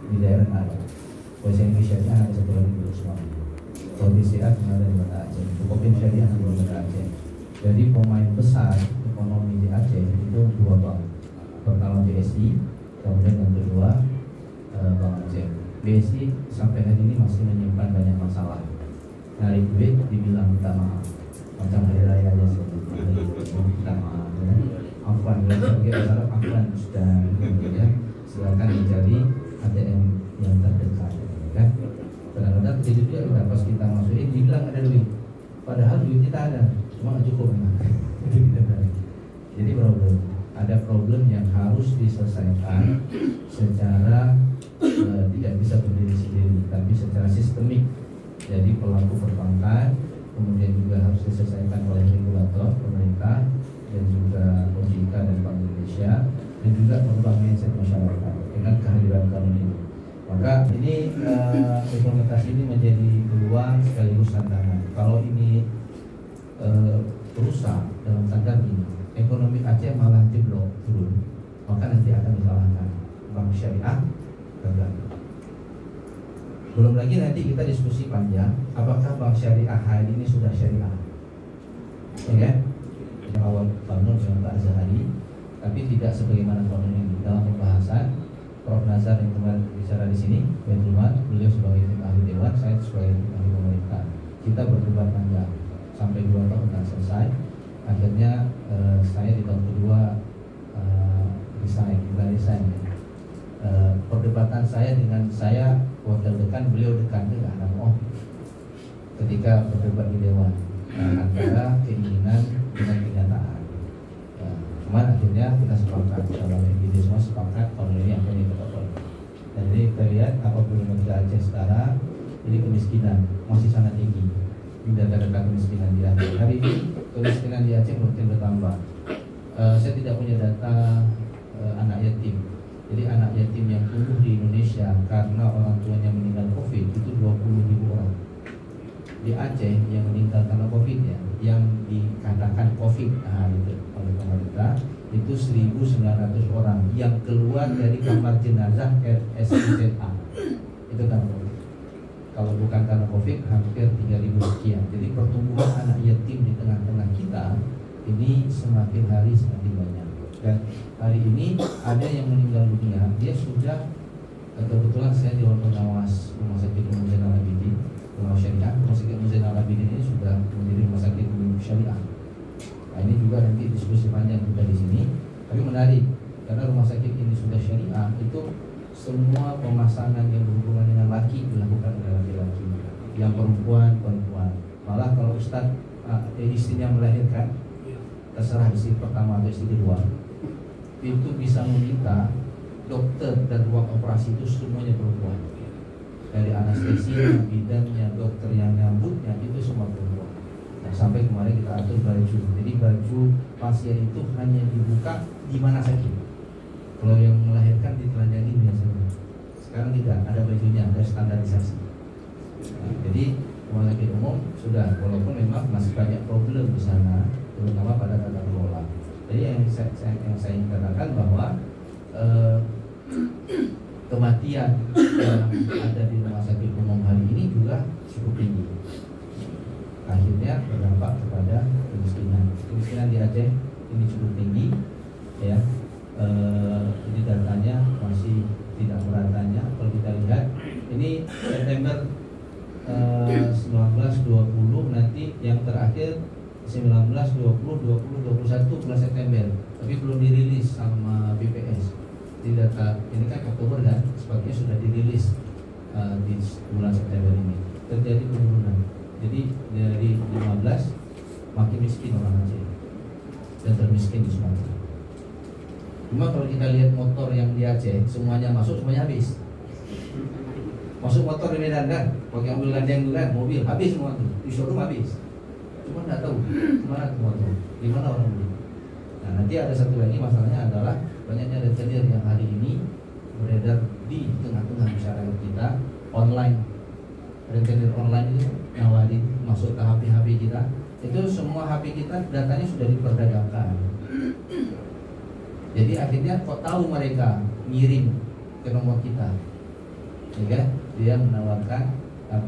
di daerah nggak ada. OSMP Syariah ada satu lagi di Sumatera. OBCA cuma ada di Banda Aceh. Bukopin Syariah di Banda Aceh. Jadi pemain besar ekonomi di Aceh itu dua bank. Pertama BSI, kemudian yang kedua Bank Aceh. BSI sampai hari ini masih menyimpan banyak masalah. Narik duit dibilang minta maaf, macam hari raya aja minta maaf. Afwan, sebagai masalah Afwan sudah ya, silakan mencari ATM yang terdekat, kan? Kadang-kadang itu juga pas kita masukin dibilang ada duit, padahal duit kita ada, cuma nggak cukup memang. Itu kita tarik. Jadi ada problem yang harus diselesaikan secara tidak bisa berdiri sendiri, tapi secara sistemik. Jadi pelaku perbankan, kemudian juga harus diselesaikan oleh regulator, pemerintah, dan juga OJK dan Bank Indonesia, dan juga merubah mindset masyarakat dengan kehadiran kanun ini. Maka ini implementasi ini menjadi peluang sekaligus tantangan. Kalau ini rusak dalam tanda ini, ekonomi Aceh malah jeblok turun, maka nanti akan disalahkan bank syariah gagal. Belum lagi nanti kita diskusi panjang, apakah bank syariah hari ini sudah syariah? Ya kan? Yang awal bangun dengan Pak Azhari, tapi tidak sebagaimana tahun ini. Dalam pembahasan, Prof. Nazar yang kemarin bicara di sini, beliau sebagai tim ahli dewan, saya sebagai tim ahli pemerintah. Kita berdebat panjang sampai 2 tahun tak selesai. Akhirnya saya di tahun kedua resign. Perdebatan saya dengan saya wakil dekan, beliau dekan juga anak ketika berdebat di dewan antara keinginan dengan kenyataan. Cuman akhirnya kita sepakat, kalau ini semua sepakat kalau ini akan ditetapkan. Dan jadi kita lihat apapun yang di Aceh sekarang, ini kemiskinan masih sangat tinggi. Ini data-data kemiskinan di Aceh. Hari ini kemiskinan di Aceh mungkin bertambah. Saya tidak punya data anak yatim. Jadi anak yatim yang tumbuh di Indonesia karena orang tuanya meninggal COVID itu 20.000 orang. Di Aceh yang meninggal karena COVID ya, yang dikatakan COVID itu oleh pemerintah itu 1.900 orang yang keluar dari kamar jenazah RSUZA. Itu kan COVID. Kalau bukan karena COVID hampir 3.000 sekian. Jadi pertumbuhan anak yatim di tengah-tengah kita ini semakin hari semakin banyak. Dan hari ini ada yang meninggal dunia, dia sudah kebetulan saya di pengawas Rumah Sakit Umum Zainal Abidin, pengawas syariah. Rumah Sakit Umum Zainal Abidin ini sudah menjadi Rumah Sakit Umum Syariah. Nah ini juga nanti diskusi panjang juga di sini. Tapi menarik karena rumah sakit ini sudah syariah, itu semua pemasangan yang berhubungan dengan laki dilakukan oleh laki-laki, yang perempuan. Malah kalau Ustadz istrinya melahirkan, terserah istri pertama atau istri kedua, itu bisa meminta dokter dan ruang operasi itu semuanya perempuan. Dari anestesinya, bidannya, dokter yang nyambutnya itu semua perempuan. Nah, sampai kemarin kita atur baju. Jadi baju pasien itu hanya dibuka di mana sakit. Kalau yang melahirkan ditelanjangi biasanya. Sekarang tidak, ada bajunya, ada standarisasi. Nah, jadi rumah sakit umum sudah, walaupun memang masih banyak problem di sana, terutama pada tata kelola. Jadi yang saya ingin katakan bahwa kematian yang ada di rumah sakit umum hari ini juga cukup tinggi. Akhirnya berdampak kepada kemiskinan. Kemiskinan di Aceh ini cukup tinggi, ya. Ini datanya masih tidak meratanya. Kalau kita lihat, ini September 19-20 nanti yang terakhir 19, 20, 21 bulan September, tapi belum dirilis sama BPS. Di data ini kan Oktober kan, sebagian sudah dirilis di bulan September ini. Terjadi penurunan. Jadi dari 15 makin miskin orang Aceh dan termiskin di Sumatera. Cuma kalau kita lihat motor yang di Aceh, semuanya masuk, semuanya habis. Masuk motor di Medan kan, pakai mobil gandeng kan, mobil habis semua tuh, di showroom habis. Cuma nggak tahu kemana tuh motor, di mana orang beli. Nah nanti ada satu lagi masalahnya adalah banyaknya rentenir yang hari ini beredar di tengah-tengah masyarakat kita online. Rentenir online itu nawarin masuk ke HP kita, itu semua HP kita datanya sudah diperdagangkan. Jadi akhirnya kok tahu mereka ngirim ke nomor kita. ya kan? Dia menawarkan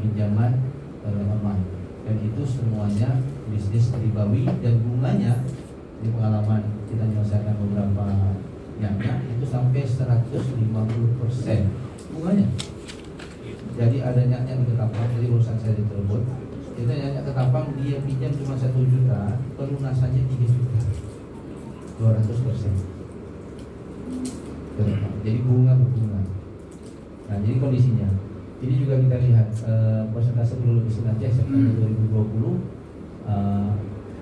pinjaman online, dan itu semuanya bisnis ribawi, dan bunganya di pengalaman kita menyelesaikan beberapa nyaknya itu sampai 150% bunganya. Jadi ada nyaknya di Ketapang, jadi urusan saya di Cirebon, kita nyak Ketapang dia pinjam cuma 1 juta, pelunasannya 3 juta, 200%. Jadi bunga berbunga. Nah, jadi kondisinya ini juga kita lihat persentase penduduk miskin Aceh September 2020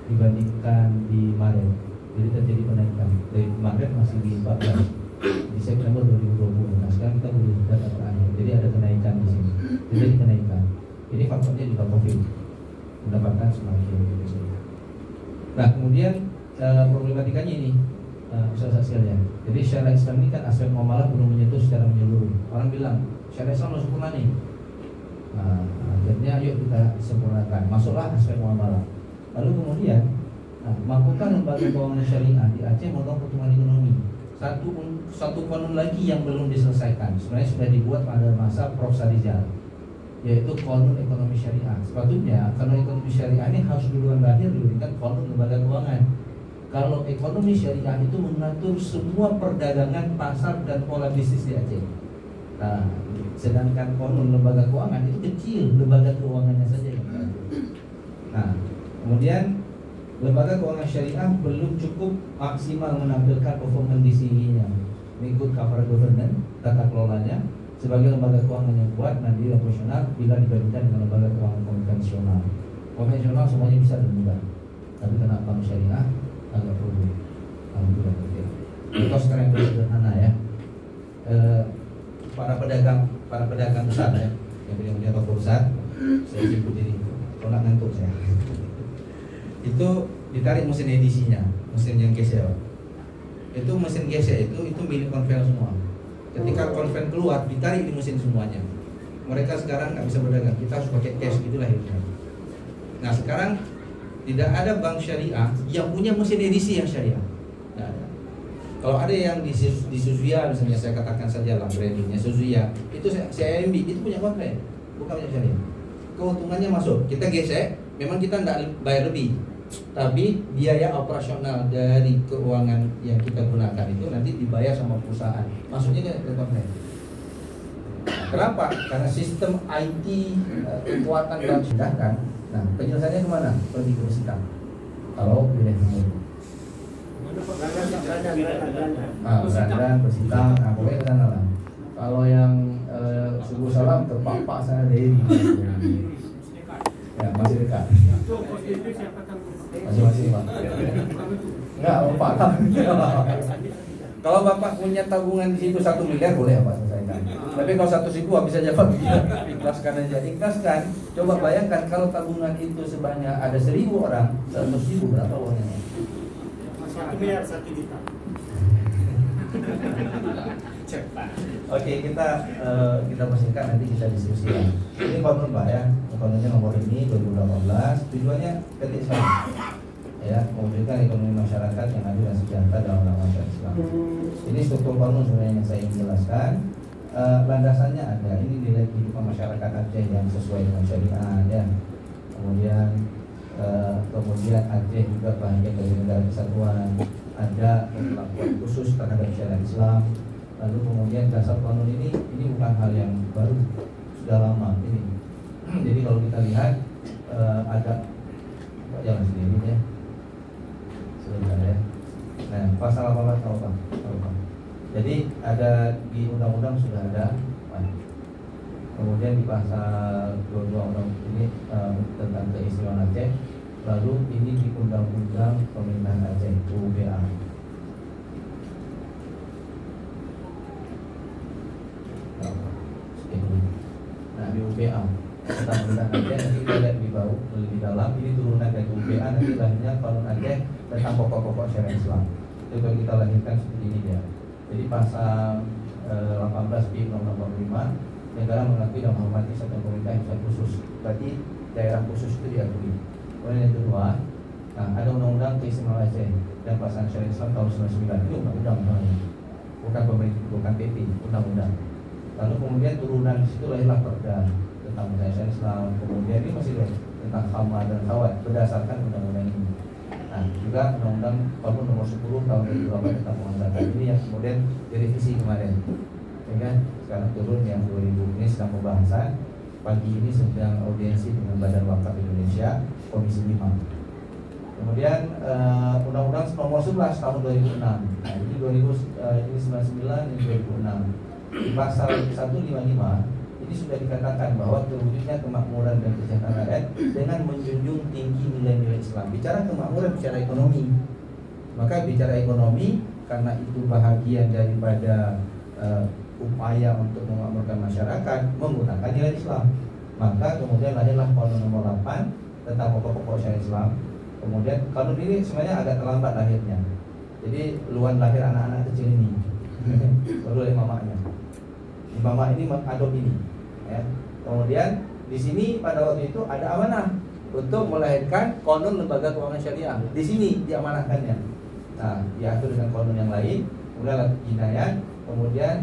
dibandingkan di Maret. Jadi terjadi penaikan. Dari Maret masih di 14, di September 2020. Nah, sekarang kita beli data terakhir. Jadi ada kenaikan di sini. Jadi kenaikan. Ini faktornya juga COVID, mendapatkan semakin besar. Nah, kemudian problematikanya ini, saudara sekalian. Jadi syariat Islam ini kan aspek muamalah belum menyentuh secara menyeluruh. Orang bilang syariat Islam masuk kemana nih? Nah, akhirnya yuk kita sempurnakan. Masuklah aspek muamalah. Lalu kemudian, mampukah lembaga keuangan syariah di Aceh mendorong pertumbuhan ekonomi? Satu kanun lagi yang belum diselesaikan, sebenarnya sudah dibuat pada masa Prof. Sarizal, yaitu kanun ekonomi syariah. Sepatutnya kanun ekonomi syariah ini harus duluan lahir dibandingkan kanun lembaga keuangan. Kalau ekonomi syariah itu mengatur semua perdagangan, pasar, dan pola bisnis di Aceh. Nah, sedangkan kanun lembaga keuangan itu kecil, lembaga keuangannya saja yang mengatur. Nah, kemudian lembaga keuangan syariah belum cukup maksimal menampilkan performa DCE-nya, good corporate governance, tata kelolanya sebagai lembaga keuangan yang kuat, mandiri dan profesional bila dibandingkan dengan lembaga keuangan konvensional. Konvensional semuanya bisa dan mudah, tapi kena bank syariah agak perlu. Alhamdulillah. Contoh sekarang yang sederhana ya, para pedagang besar ya, yang punya toko besar, saya sebut ini, kalau nggak ngantuk saya. Itu ditarik mesin edisinya, mesin yang gesel. Itu mesin gesel itu milik konven semua. Ketika konven keluar, ditarik di mesin semuanya. Mereka sekarang nggak bisa berdagang, kita harus pakai cash, itulah hidupnya. Nah, sekarang tidak ada bank syariah yang punya mesin edisi yang syariah. Nah, kalau ada yang di Suzuya, misalnya saya katakan saja lah brandingnya Suzuya, itu CIMB, itu punya konven, bukan punya syariah. Keuntungannya masuk, kita gesek, memang kita nggak bayar lebih, tapi biaya operasional dari keuangan yang kita gunakan itu nanti dibayar sama perusahaan, masuknya ke konven. Kenapa? Karena sistem IT kekuatan dan sedangkan. Nah, penyelesaiannya kemana? Pergi ke Bersitang. Kalau pilih nomor Bersitang, nah pokoknya ke sana lah. Kalau yang Subuh Salam ke Pak sana dari ya masih dekat. Masih Pak. Enggak, Pak. Kalau Bapak punya tabungan di situ 1 miliar boleh Pak selesaikan. Tapi kalau 100.000 bisa jawab, ikhlaskan aja, ikhlaskan. Coba bayangkan kalau tabungan itu sebanyak ada 1.000 orang, 100.000 berapa uangnya? 1 miliar 1 juta. Oke, kita persingkat, nanti kita diskusi. Ini konten Pak ya, kontennya nomor ini 2018. Tujuannya ketik Islam, ya, memberikan ekonomi masyarakat yang adil dan sejahtera dalam masyarakat Islam. Ini struktur konten sebenarnya yang saya ingin jelaskan. Landasannya ada, ini nilai kehidupan masyarakat Aceh yang sesuai dengan syariah, ya. Kemudian Aceh juga bagian dari negara kesatuan, ada perlakuan khusus terhadap syariat Islam. Lalu kemudian dasar kanun ini bukan hal yang baru, sudah lama ini. Jadi kalau kita lihat ada jalan sendiri ya, sebentar ya. Nah, pasal 18 apa? Jadi ada di undang-undang sudah ada. Kemudian di pasal 22 undang ini tentang keistimewaan Aceh. Lalu ini di undang-undang pemerintahan Aceh UUBA. Nah, di UUBA tentang pemerintahan Aceh nanti kita lihat lebih dalam. Ini turunan dari UUBA, nanti lahirnya Kanun Aceh tentang pokok-pokok syariat Islam. Itu kalau kita lahirkan seperti ini dia. Jadi pasal 18 B Undang-Undang 45, negara mengakui dan menghormati satu pemerintah yang khusus. Berarti daerah khusus itu diakui. Kemudian yang kedua, nah, ada Undang-Undang Keistimewaan Aceh dan Pelaksanaan Syariat Islam tahun 99. Itu undang-undang namanya, bukan pemerintah, bukan PP, undang-undang. Lalu kemudian turunan di situ lahirlah perda tentang syariat Islam. Kemudian ini masih tentang khamar dan khawat berdasarkan undang-undang ini. Nah, juga undang-undang nomor 10 tahun 2008 tentang uang zakat ini yang kemudian direvisi kemarin. Sehingga sekarang turun yang 2000 ini sedang pembahasan. Pagi ini sedang audiensi dengan Badan Wakaf Indonesia Komisi 5. Kemudian Undang-Undang nomor 11 tahun 2006. Nah, ini 99 ini 2006. Di pasal 155 ini sudah dikatakan bahwa terwujudnya kemakmuran dan kesejahteraan rakyat dengan menjunjung tinggi nilai-nilai Islam. Bicara kemakmuran, bicara ekonomi. Maka bicara ekonomi karena itu bahagian daripada upaya untuk memakmurkan masyarakat menggunakan nilai Islam. Maka kemudian lahirlah Kanun nomor 8 tentang pokok-pokok syariat Islam. Kemudian kanun ini sebenarnya agak terlambat lahirnya. Jadi luan lahir anak-anak kecil ini baru oleh mamanya. Mama ini mengadop ini, ya. Kemudian di sini pada waktu itu ada amanah untuk melahirkan kanun lembaga keuangan syariah. Di sini diamanahkannya. Nah, diatur dengan kanun yang lain. Kemudian ada jinayat. Kemudian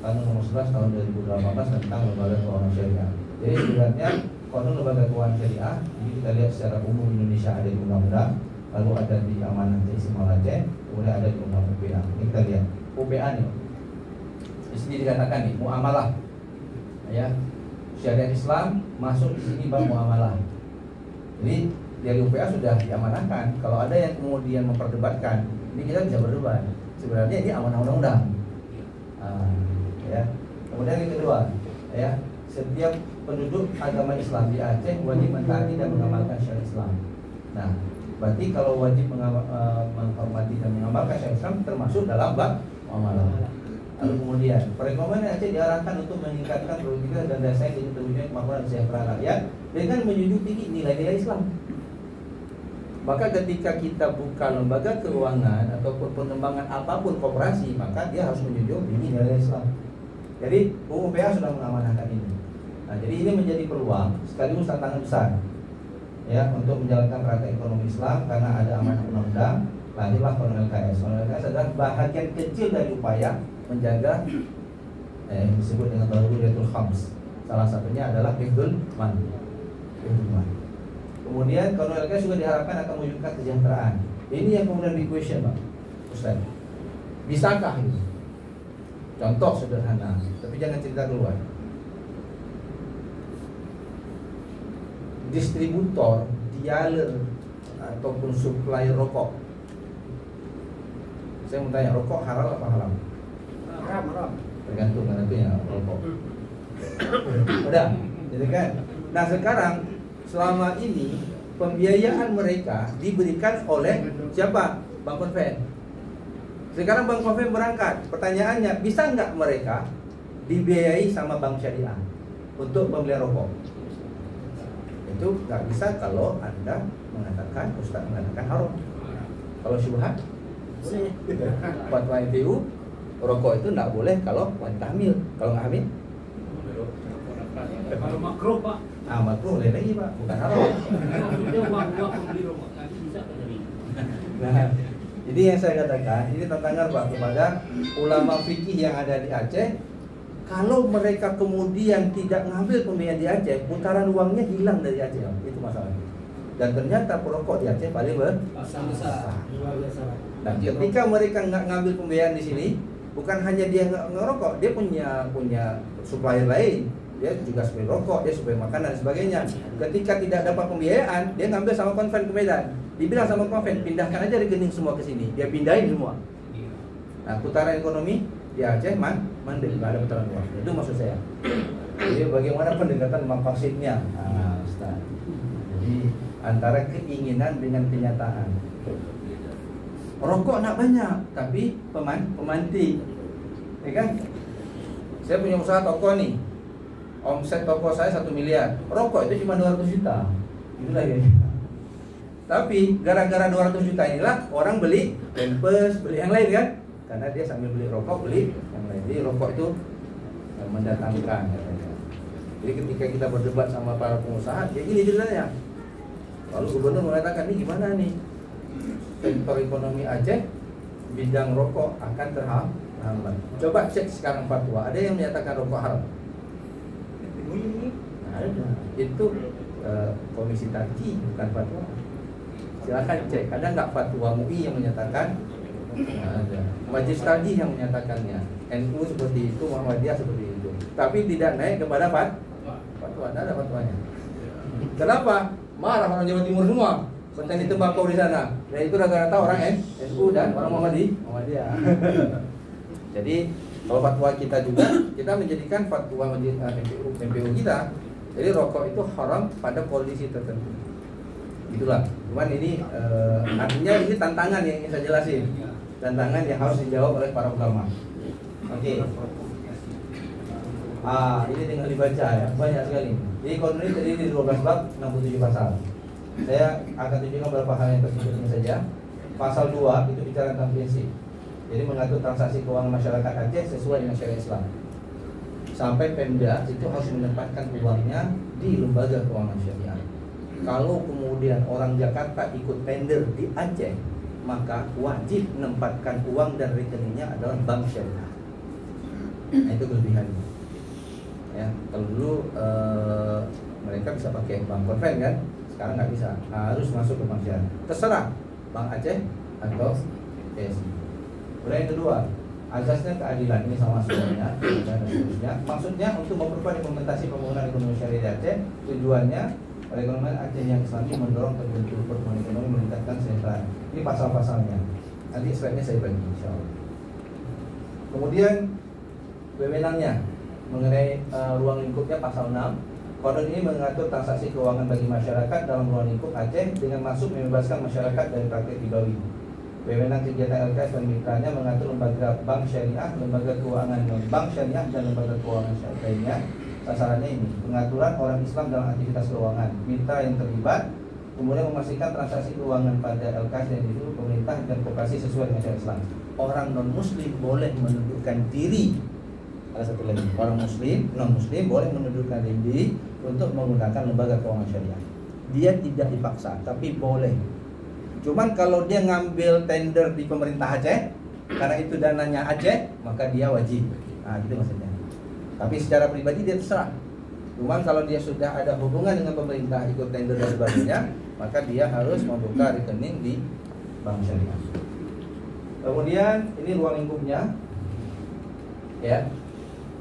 kanun nomor 11 tahun 2018 tentang lembaga keuangan syariah. Jadi sebenarnya kanun lembaga keuangan syariah ini kita lihat secara umum Indonesia ada di undang-undang, lalu ada di amanah Istimewa Aceh, kemudian ada di undang UPA. Ini kita lihat UPA nih. Di sini dikatakan nih muamalah, ya, syariat Islam masuk di sini bab muamalah. Jadi dari UPA sudah diamanahkan. Kalau ada yang kemudian memperdebatkan, ini kita bisa berdebat. Sebenarnya ini amanah undang-undang. Ya. Kemudian yang kedua, ya, setiap penduduk agama Islam di Aceh wajib mentaati dan mengamalkan syariat Islam. Nah, berarti kalau wajib menghormati dan mengamalkan syariat Islam termasuk dalam bab muamalah. Lalu kemudian perekonomian Aceh diarahkan untuk meningkatkan produktivitas dan daya saing dengan terwujudnya kemakmuran dan kesejahteraan rakyat dengan menjunjung tinggi nilai-nilai Islam. Maka ketika kita buka lembaga keuangan ataupun pengembangan apapun koperasi, maka dia harus menjunjung tinggi nilai Islam. Jadi UPA sudah mengamanahkan ini. Nah, jadi ini menjadi peluang sekaligus tantangan besar, ya, untuk menjalankan kerangka ekonomi Islam karena ada amanah undang-undang. Lahirlah Kanun LKS. Kanun LKS adalah bahagian kecil dari upaya menjaga yang disebut dengan Daruriyatul Khams. Salah satunya adalah hifdzul man. Kemudian Kanun LKS juga diharapkan akan mewujudkan kesejahteraan. Ini yang kemudian di question, Pak Ustaz. Bisakah ini? Contoh sederhana, tapi jangan cerita keluar. Distributor, dealer ataupun supplier rokok. Saya mau tanya, rokok halal apa haram? Haram. Tergantung nantinya rokok. Udah, jadi kan. Nah sekarang selama ini pembiayaan mereka diberikan oleh siapa? Bank Konven. Sekarang Bank Konven berangkat. Pertanyaannya, bisa nggak mereka dibiayai sama bank syariah untuk pembelian rokok? Itu nggak bisa kalau Anda mengatakan, Ustaz mengatakan haram. Kalau syubhat, fatwa MTU, rokok itu nggak boleh kalau wanita hamil. Kalau nggak hamil, Kalau makruh, Pak. makruh boleh lagi, Pak, bukan haram. Dia uang beli rokok tadi bisa dari. Nah, jadi yang saya katakan ini tantangan, Pak, kepada ulama fikih yang ada di Aceh. Kalau mereka kemudian tidak ngambil pembiayaan di Aceh, putaran uangnya hilang dari Aceh, itu masalahnya. Dan ternyata perokok di Aceh paling besar. Nah, ketika mereka nggak ngambil pembiayaan di sini, bukan hanya dia nggak ngerokok, dia punya supplier lain. Dia juga supply rokok, dia supply makanan dan sebagainya. Ketika tidak dapat pembiayaan, dia ngambil sama Konven ke Medan. Dibilang sama Konven, pindahkan aja rekening semua ke sini. Dia pindahin semua. Nah, putaran ekonomi di Aceh mandek, nggak ada putaran uang. Itu maksud saya. Jadi bagaimana pendekatan maqasidnya? Nah, Ustaz. Jadi antara keinginan dengan kenyataan. Rokok nak banyak, tapi pemantik, ya kan? Saya punya usaha toko nih. Omset toko saya 1 miliar. Rokok itu cuma 200 juta. Itulah ya. Tapi gara-gara 200 juta inilah orang beli Pampers, beli yang lain kan? Karena dia sambil beli rokok, beli yang lain. Jadi rokok itu mendatangkan. Jadi ketika kita berdebat sama para pengusaha, ya gini ceritanya. Lalu gubernur mengatakan, ini gimana nih? Sektor ekonomi Aceh, bidang rokok akan terhambat. hambat. Coba cek sekarang fatwa, ada yang menyatakan rokok haram? Ada. Itu komisi tadi bukan fatwa. Silakan cek. Ada nggak fatwa MUI yang menyatakan? Ada. Majelis tadi yang menyatakannya. NU seperti itu, Muhammadiyah seperti itu. Tapi tidak naik kepada fatwa. Ada fatwanya. Kenapa? Marah orang Jawa Timur semua. Petani tembakau di sana. Dan itu rata-rata orang NU dan orang Muhammadiyah. Jadi kalau fatwa kita juga, kita menjadikan fatwa MPU kita. Jadi rokok itu haram pada kondisi tertentu. Itulah. Cuman ini artinya ini tantangan yang ingin saya jelasin. Tantangan yang harus dijawab oleh para ulama. Oke. Ini tinggal dibaca ya, banyak sekali. Jadi kalau ini terdiri dari 12 bab, 67 pasal. Saya akan tunjukkan beberapa hal yang tertentu ini saja. Pasal 2 itu bicara tentang prinsip. Jadi mengatur transaksi keuangan masyarakat Aceh sesuai dengan syariat Islam. Sampai Pemda itu harus menempatkan uangnya di lembaga keuangan syariah. Kalau kemudian orang Jakarta ikut tender di Aceh, maka wajib menempatkan uang dan rekeningnya adalah bank syariah. Nah, itu kelebihannya. Ya, kalau dulu mereka bisa pakai bank konven kan, sekarang nggak bisa, harus masuk ke bank syariah. Terserah Bank Aceh atau BSI. Kemudian yang kedua, azasnya keadilan, ini sama semuanya dan seterusnya. Maksudnya untuk memperkuat implementasi pembangunan ekonomi syariah di Aceh. Tujuannya perekonomian Aceh yang Islami mendorong terbentuk pertumbuhan ekonomi, meningkatkan kesejahteraan. Ini pasal-pasalnya. Nanti slide-nya saya bagi insyaallah. Kemudian wewenangnya mengenai ruang lingkupnya pasal 6. Kodon ini mengatur transaksi keuangan bagi masyarakat dalam ruang lingkup Aceh dengan masuk membebaskan masyarakat dari praktik ribawi. Wewenang kegiatan LKS dan mitranya mengatur lembaga bank syariah, lembaga keuangan bank syariah dan lembaga keuangan syariah lainnya. Sasarannya ini pengaturan orang Islam dalam aktivitas keuangan, mitra yang terlibat, kemudian memastikan transaksi keuangan pada LKS dan itu pemerintah dan koperasi sesuai dengan syariat Islam. Orang non Muslim boleh menundukkan diri. Ada satu lagi, orang Muslim non Muslim boleh menundukkan diri untuk menggunakan lembaga keuangan syariah. Dia tidak dipaksa, tapi boleh. Cuman kalau dia ngambil tender di pemerintah Aceh, karena itu dananya Aceh, maka dia wajib. Nah, gitu maksudnya. Tapi secara pribadi dia terserah. Cuman kalau dia sudah ada hubungan dengan pemerintah, ikut tender dan sebagainya, maka dia harus membuka rekening di bank syariah. Kemudian ini ruang lingkupnya, ya.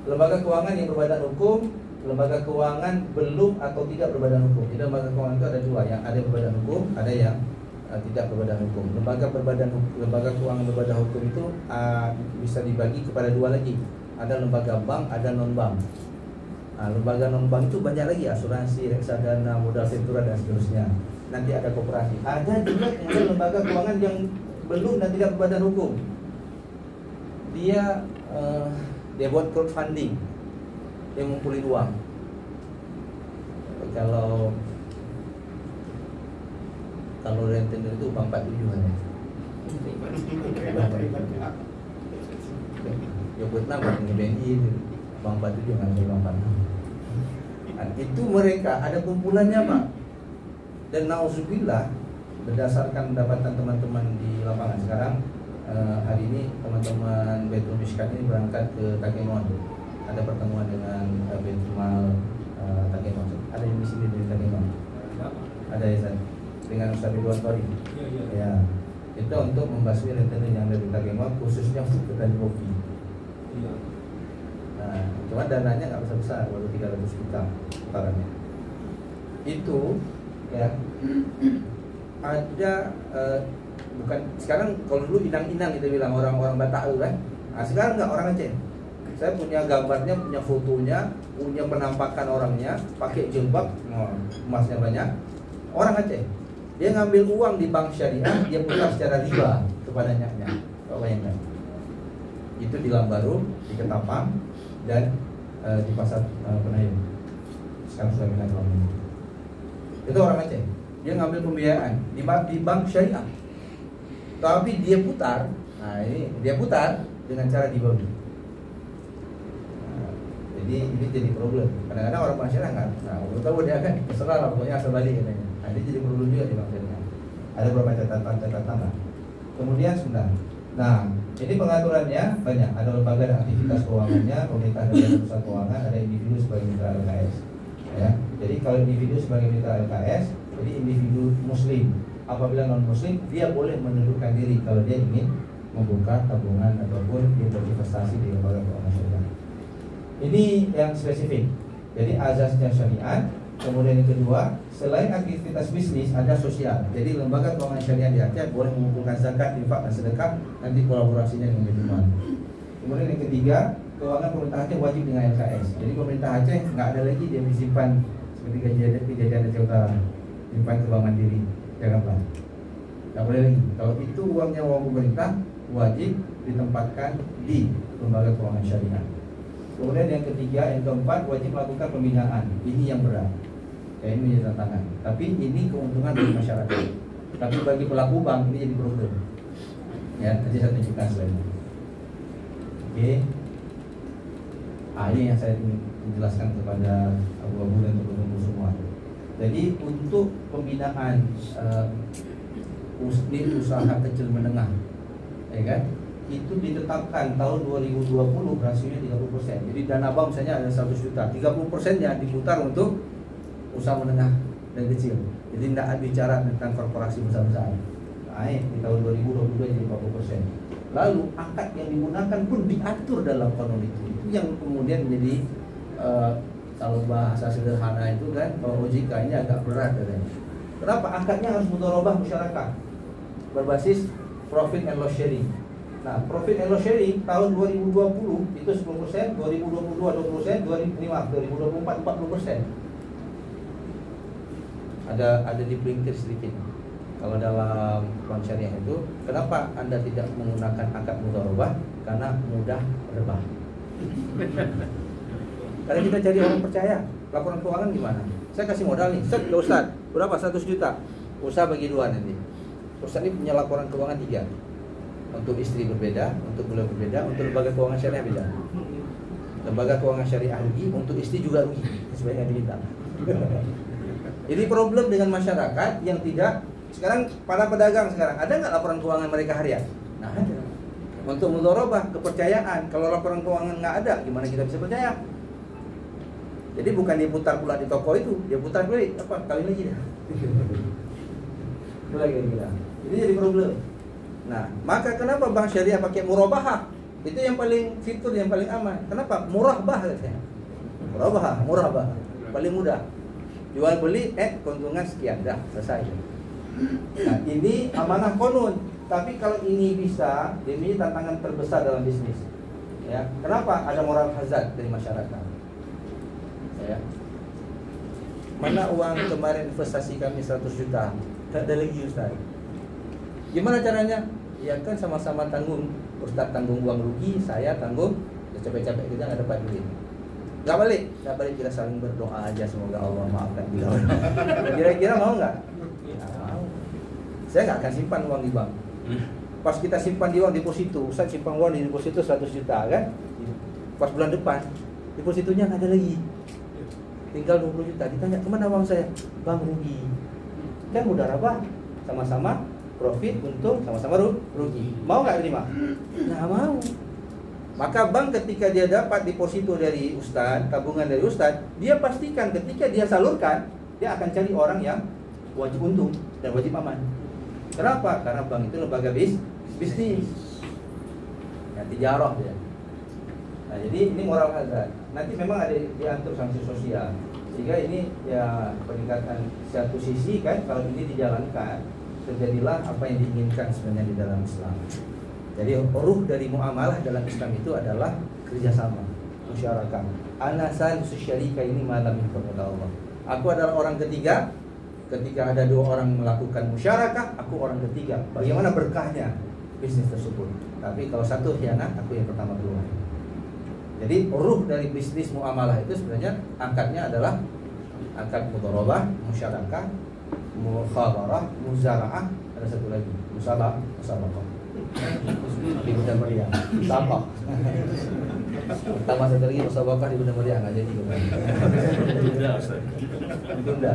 Lembaga keuangan yang berbadan hukum, lembaga keuangan belum atau tidak berbadan hukum. Jadi lembaga keuangan itu ada dua, yang ada berbadan hukum, ada yang tidak berbadan hukum. Lembaga keuangan berbadan hukum itu bisa dibagi kepada dua lagi. Ada lembaga bank, ada non bank. Lembaga non bank itu banyak lagi, asuransi, reksadana, modal ventura dan seterusnya. Nanti ada koperasi. Ada juga yang ada lembaga keuangan yang belum dan tidak berbadan hukum. Dia buat crowdfunding, dia ngumpulin uang. Kalau rentenir itu Bank 47 kan ya? Ya buat nama BNI itu Bank 47 kan, Bank 46. Itu mereka ada kumpulannya Pak. Dan nauzubillah, berdasarkan pendapatan teman-teman di lapangan sekarang, hari ini teman-teman Baitul Mishkat ini berangkat ke Takengon. Ada pertemuan dengan Baitul Mal Takengon. Ada yang di sini dari Takengon. Ada ya Zan? Dengan Ustaz Ridwan Tori. Ya. Itu untuk membasmi rentenir yang dari Takengon, khususnya untuk petani kopi. Nah, cuma dananya nggak besar-besar, baru 300 juta putarannya. Itu ya ada bukan sekarang, kalau dulu inang-inang kita bilang orang-orang Batak kan. Nah, sekarang nggak, orang Aceh. Saya punya gambarnya, punya fotonya, punya penampakan orangnya, pakai jilbab, emasnya banyak. Orang Aceh. Dia ngambil uang di bank syariah, dia putar secara riba kepada nyaknya. Kau bayangkan. Itu di Lambaru, di Ketapang, dan di Pasar Penayung. Sekarang sudah pindah ke Lampung. Itu orang Aceh. Dia ngambil pembiayaan di bank syariah. Tapi dia putar, nah ini dia putar dengan cara ribawi. Nah, jadi ini jadi problem. Kadang-kadang orang bank syariah nggak, belum tahu dia kan, terserah lah pokoknya asal balik katanya. Nah, ini jadi problem juga di bank syariah. Ada beberapa catatan lah. Kemudian sebentar. Nah, Jadi pengaturannya banyak. Ada lembaga dan aktivitas keuangannya, pemerintah dan badan usaha keuangan, ada individu sebagai mitra LKS. Ya. Jadi kalau individu sebagai mitra LKS, jadi individu Muslim. Apabila non Muslim, dia boleh menundukkan diri kalau dia ingin membuka tabungan ataupun dia berinvestasi di lembaga keuangan syariah. Ini yang spesifik. Jadi azasnya syariat. Kemudian yang kedua, selain aktivitas bisnis ada sosial. Jadi lembaga keuangan syariah di Aceh boleh mengumpulkan zakat, infak dan sedekah, nanti kolaborasinya dengan Baitul. Kemudian yang ketiga, keuangan pemerintah Aceh wajib dengan LKS. Jadi pemerintah Aceh nggak ada lagi dia disimpan seperti kejadian Aceh Utara, simpan ke Bank Mandiri, jangan Pak. Nggak boleh lagi. Kalau itu uangnya uang pemerintah, wajib ditempatkan di lembaga keuangan syariah. Kemudian yang ketiga, yang keempat, wajib melakukan pembinaan. Ini yang berat. Ini menjadi tantangan. Tapi ini keuntungan bagi masyarakat. Tapi bagi pelaku bank ini jadi problem. Ya, nanti saya tunjukkan selainnya. Oke. Ini yang saya ingin menjelaskan kepada abu-abu dan teman-teman semua. Jadi untuk pembinaan usaha kecil menengah, ya kan? Itu ditetapkan tahun 2020 rasionya 30%. Jadi dana bank misalnya ada 100 juta, 30%-nya diputar untuk usaha menengah dan kecil. Jadi tidak bicara tentang korporasi besar-besar. Naik di tahun 2022 jadi 40%. Lalu akad yang digunakan pun diatur dalam kanun itu. Itu yang kemudian menjadi kalau bahasa sederhana itu kan, kalau OJK ini agak berat katanya. Kenapa? Akadnya harus mudharabah masyarakat berbasis profit and loss sharing. Nah, profit and loss sharing tahun 2020 itu 10%, 2022 20%, 2024 40%. Ada dipelintir sedikit. Kalau dalam bank syariah itu, kenapa Anda tidak menggunakan akad mudharabah? Karena mudah rebah. Karena kita cari orang percaya. Laporan keuangan gimana? Saya kasih modal nih, set ya Ustaz, berapa? 100 juta. Usaha bagi dua nanti. Ustaz ini punya laporan keuangan 3. Untuk istri berbeda, untuk beliau berbeda, untuk lembaga keuangan syariah beda. Lembaga keuangan syariah rugi, untuk istri juga rugi. Sebaiknya diminta. Jadi problem dengan masyarakat yang tidak. Sekarang para pedagang sekarang ada nggak laporan keuangan mereka harian? Nah ada. Untuk mudharabah kepercayaan, kalau laporan keuangan nggak ada, gimana kita bisa percaya? Jadi bukan dia putar pula di toko itu, dia putar beli apa kali lagi dah. Itu lagi kita. Ini jadi problem. Nah, maka kenapa bank syariah pakai murabahah? Itu yang paling fitur, yang paling aman. Kenapa? Murabah katanya. Murabah, paling mudah. Jual beli, keuntungan sekian, dah selesai. Nah, ini amanah konun. Tapi kalau ini bisa, ini tantangan terbesar dalam bisnis. Ya, kenapa? Ada moral hazard dari masyarakat. Ya. Mana uang kemarin investasi kami 100 juta? Tak ada lagi Ustaz. Gimana caranya? Ya kan sama-sama tanggung. Ustaz tanggung uang rugi, saya tanggung. Capek-capek kita nggak dapat duit. Nggak balik kita saling berdoa aja semoga Allah maafkan kita. Kira-kira mau nggak? Ya, mau. Saya nggak akan simpan uang di bank. Pas kita simpan di uang deposito, Ustaz simpan uang di deposito 100 juta kan? Pas bulan depan depositonya nggak ada lagi. Tinggal 20 juta. Ditanya kemana uang saya? Bank rugi. Kan mudharabah, sama-sama profit, untung, sama-sama rugi. Mau nggak terima? Nggak mau. Maka bank ketika dia dapat deposito dari Ustadz, tabungan dari Ustadz, dia pastikan ketika dia salurkan, dia akan cari orang yang wajib untung dan wajib aman. Kenapa? Karena bank itu lembaga bisnis. Ya, tijarah dia. Nah, jadi ini moral hazard. Nanti memang ada diatur sanksi sosial. Sehingga ini ya peningkatan satu sisi kan, kalau ini dijalankan, terjadilah apa yang diinginkan sebenarnya di dalam Islam. Jadi ruh dari muamalah dalam Islam itu adalah kerjasama, musyarakah. Ana salisu syarika ini malam min Allah. Aku adalah orang ketiga. Ketika ada dua orang melakukan musyarakah, aku orang ketiga. Bagaimana berkahnya bisnis tersebut? Tapi kalau satu khianat, aku yang pertama keluar. Jadi ruh dari bisnis muamalah itu sebenarnya angkatnya adalah angkat mudharabah, musyarakah, mukhabarah, muzara'ah, ada satu lagi, musabaqah. Di Bunda Meriah, musabaqah. Tambah satu lagi musabaqah di Bunda Meriah enggak jadi. Ditunda.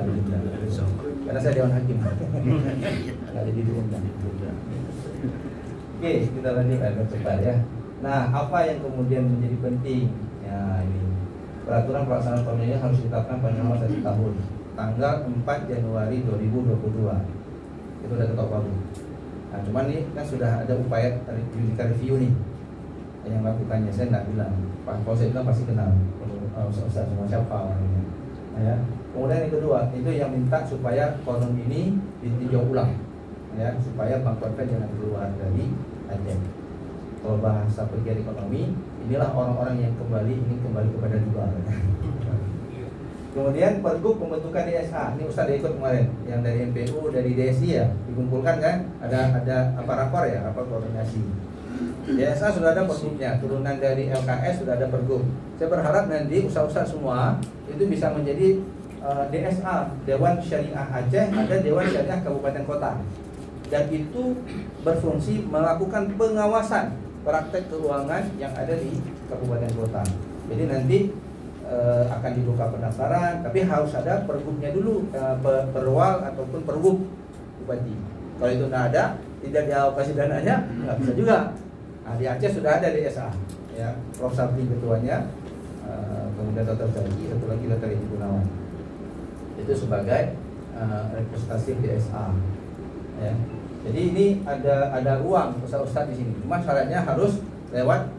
Karena saya dewan hakim. Enggak jadi diundang. Oke, kita lanjut agak cepat ya. Nah, apa yang kemudian menjadi penting? Ya, ini peraturan pelaksanaan pemilihan harus ditetapkan paling lama 1 tahun, tanggal 4 Januari 2022. Itu udah ketok palu. Nah, cuman nih kan sudah ada upaya judicial review nih yang melakukannya. Saya nggak bilang, Pak Polsek itu pasti kenal, Ustaz semua siapa orangnya. Ya. Kemudian yang kedua, itu yang minta supaya konon ini ditinjau ulang, ya, supaya Bank Konven jangan keluar dari Aceh. Kalau bahasa pegiat ekonomi, inilah orang-orang yang ingin kembali kepada riba. Kemudian pergub pembentukan DSA, ini Ustaz ikut kemarin, yang dari MPU, dari DSI ya, dikumpulkan kan, ada apa rapor ya, rapor koordinasi. DSA sudah ada pergubnya, turunan dari LKS sudah ada pergub. Saya berharap nanti usaha-usaha semua itu bisa menjadi DSA, Dewan Syariah Aceh, ada Dewan Syariah Kabupaten Kota, dan itu berfungsi melakukan pengawasan praktek keuangan yang ada di kabupaten kota. Jadi nanti akan dibuka pendaftaran, tapi harus ada pergubnya dulu, perwal ataupun pergub bupati. Kalau itu nggak ada, tidak dialokasi dananya, nggak bisa juga. Nah, di Aceh sudah ada DSA, ya, Prof Sabri ketuanya, kemudian Dr. Zaki, satu lagi Dr. Edi Gunawan. Itu sebagai representasi DSA, ya. Jadi ini ada ruang ustaz-ustaz di sini. Cuma syaratnya harus lewat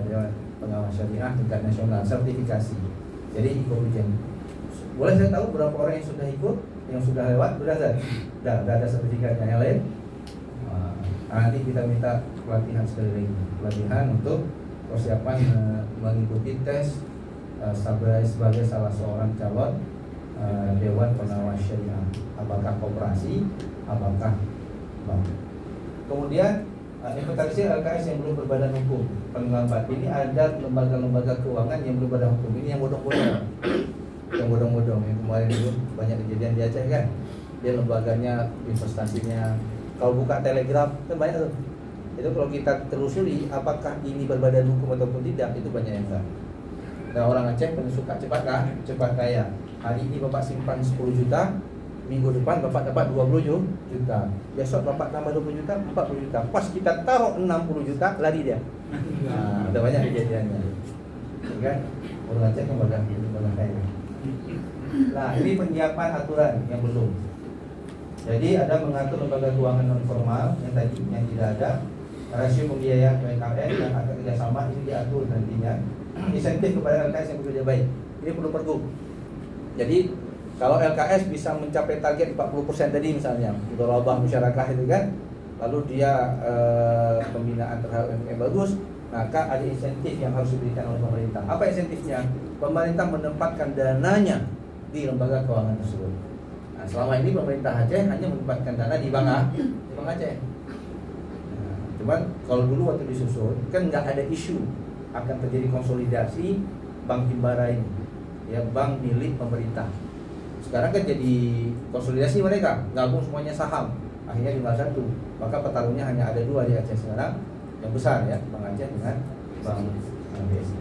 Dewan Pengawas Syariah tingkat nasional, sertifikasi. Jadi ikut ujian. Boleh saya tahu berapa orang yang sudah ikut, yang sudah lewat? Sudah ada sertifikatnya. Yang lain? Nanti kita minta pelatihan sekali lagi, pelatihan untuk persiapan mengikuti tes sebagai salah seorang calon Dewan Pengawas Syariah. Apakah koperasi, apakah bank. Kemudian inventarisir LKS yang belum berbadan hukum, paling lambat. Ini ada lembaga-lembaga keuangan yang belum berbadan hukum. Ini yang bodong-bodong, yang kemarin itu banyak kejadian di Aceh kan. Dia lembaganya, investasinya, kalau buka telegram kan banyak tuh. Itu kalau kita telusuri apakah ini berbadan hukum ataupun tidak, itu banyak yang enggak. Nah, orang Aceh paling suka cepat kan, cepat kaya. Hari ini Bapak simpan 10 juta, minggu depan Bapak dapat 20 juta. Besok Bapak tambah 20 juta, 40 juta. Pas kita taruh 60 juta, lari dia. Nah, ada banyak kejadiannya. Kan? Orang Aceh kan banyak kaya. Nah, ini penyiapan aturan yang belum. Jadi ada mengatur lembaga keuangan non formal yang tadi yang tidak ada, rasio pembiayaan UMKM yang akan kerjasama ini diatur nantinya. Insentif kepada LKS yang bekerja baik, ini perlu pergub. Jadi kalau LKS bisa mencapai target 40% tadi misalnya, mudharabah musyarakah itu kan, lalu dia pembinaan terhadap UMKM bagus, maka ada insentif yang harus diberikan oleh pemerintah. Apa insentifnya? Pemerintah menempatkan dananya di lembaga keuangan tersebut. Nah, selama ini pemerintah Aceh hanya menempatkan dana di Bank Aceh. Nah, cuman kalau dulu waktu disusun kan nggak ada isu akan terjadi konsolidasi bank himbara ini, ya, bank milik pemerintah. Sekarang kan jadi konsolidasi mereka, gabung semuanya saham, akhirnya jumlah satu. Maka petarungnya hanya ada 2 di Aceh sekarang, yang besar ya, Bank Aceh dengan Bank BSI.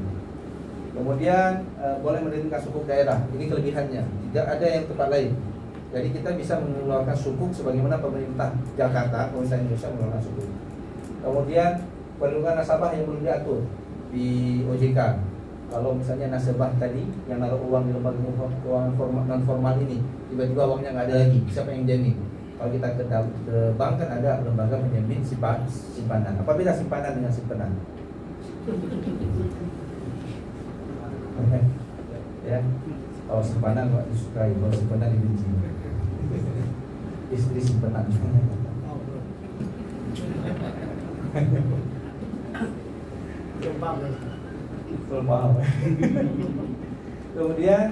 Kemudian boleh menurunkan sukuk daerah, ini kelebihannya, tidak ada yang tempat lain. Jadi kita bisa mengeluarkan sukuk sebagaimana pemerintah Jakarta, pemerintah Indonesia mengeluarkan sukuk. Kemudian perlindungan nasabah yang belum diatur di OJK. Kalau misalnya nasabah tadi yang naruh uang di lembaga keuangan non formal ini, tiba-tiba uangnya nggak ada lagi, siapa yang jamin? Kalau kita ke bank kan ada lembaga penjamin simpanan. Apa beda simpanan dengan simpanan? Ya, kalau simpanan nggak disukai, kalau simpanan dibenci. Istri simpanan. Kemudian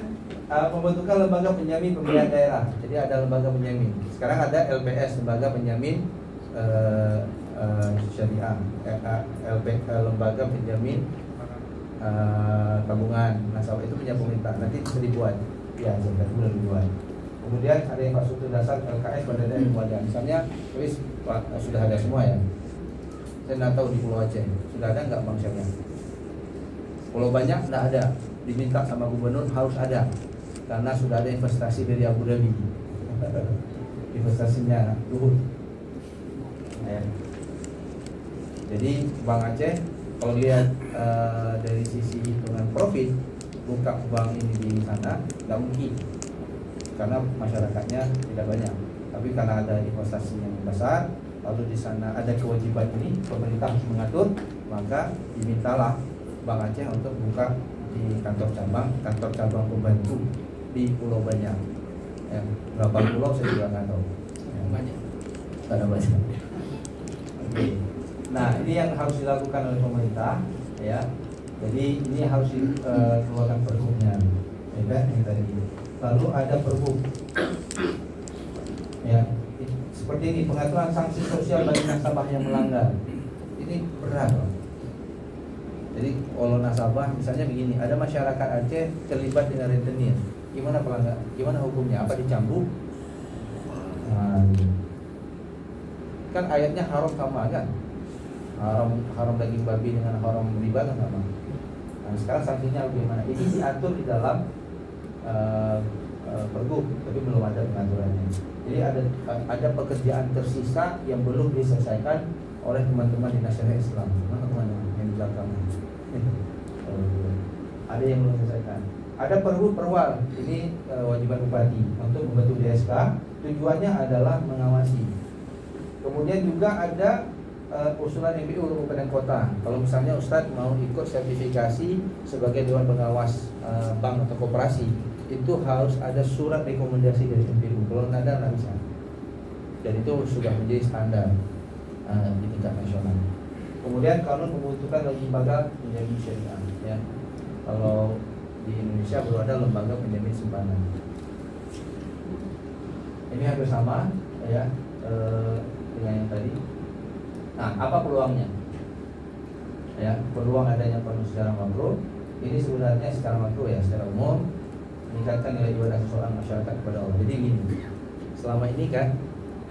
pembentukan lembaga penjamin pembiayaan daerah. Jadi ada lembaga penjamin. Sekarang ada LPS, lembaga penjamin syariah, lembaga penjamin tabungan nasabah, itu punya pemerintah. Nanti bisa dibuat, ya, jadi boleh dibuat. Kemudian ada infrastruktur dasar LKS pada daerah yang misalnya, sudah ada semua ya. Saya nggak tahu di Pulau Aceh sudah ada nggak bank syariah. Kalau banyak nggak ada, diminta sama gubernur harus ada, karena sudah ada investasi dari Abu Dhabi, investasinya Luhut. Ya. Jadi Bank Aceh kalau lihat dari sisi hitungan profit, buka bank ini di sana nggak mungkin, karena masyarakatnya tidak banyak. Tapi karena ada investasi yang besar, lalu di sana ada kewajiban ini, pemerintah harus mengatur, maka dimintalah Bank Aceh untuk buka di kantor cabang pembantu di Pulau Banyak. Ya, berapa pulau saya juga nggak tahu. Ya, Banyak. ada banyak. Oke. Nah, ini yang harus dilakukan oleh pemerintah, ya. Jadi ini harus dikeluarkan pergubnya, ya kan? Yang tadi. Lalu ada pergub, ya. Seperti ini pengaturan sanksi sosial bagi nasabah yang melanggar. Ini berat, loh. Jadi kalau nasabah misalnya begini, ada masyarakat Aceh terlibat dengan rentenir, gimana pelanggar? Gimana hukumnya? Apa dicambuk? Nah, kan ayatnya haram sama kan? Haram daging babi dengan haram riba kan sama. Nah, sekarang sanksinya bagaimana? Ini diatur di dalam pergub, tapi belum ada pengaturannya. Jadi ada pekerjaan tersisa yang belum diselesaikan oleh teman-teman di Nasional Islam. Mana teman-teman yang di belakang? Ada yang belum diselesaikan. Ada pergub perwal. Ini wajiban bupati untuk membentuk DSK. Tujuannya adalah mengawasi. Kemudian juga ada usulan MPU Kabupaten Kota. Kalau misalnya Ustadz mau ikut sertifikasi sebagai Dewan Pengawas bank atau koperasi, itu harus ada surat rekomendasi dari MPU. Kalau nggak ada, nggak bisa. Dan itu sudah menjadi standar di tingkat nasional. Kemudian kanun pembentukan lembaga penjamin syariah. Ya. Kalau di Indonesia belum ada lembaga penjamin simpanan. Ini hampir sama, ya, dengan yang tadi. Nah, apa peluangnya? Ya, peluang adanya kanun secara makro. Ini sebenarnya secara makro, ya, secara umum meningkatkan nilai ibadah seseorang masyarakat kepada Allah. Jadi gini, selama ini kan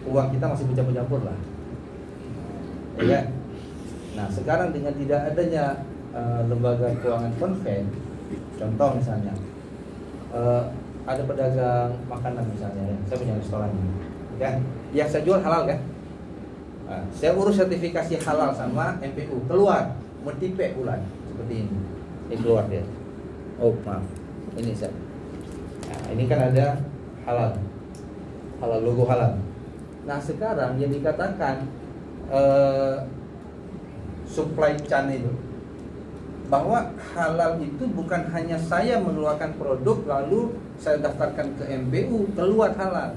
uang kita masih bercampur-campur lah, ya. Nah, sekarang dengan tidak adanya lembaga keuangan konven, contoh misalnya ada pedagang makanan misalnya, ya. Saya punya restoran, kan? Yang saya jual halal kan? Nah, saya urus sertifikasi halal sama MPU, keluar multiple bulan seperti ini keluar dia. Oh maaf, ini saya. Nah, ini kan ada halal logo halal. Nah, sekarang yang dikatakan supply chain itu, bahwa halal itu bukan hanya saya mengeluarkan produk lalu saya daftarkan ke MPU keluar halal.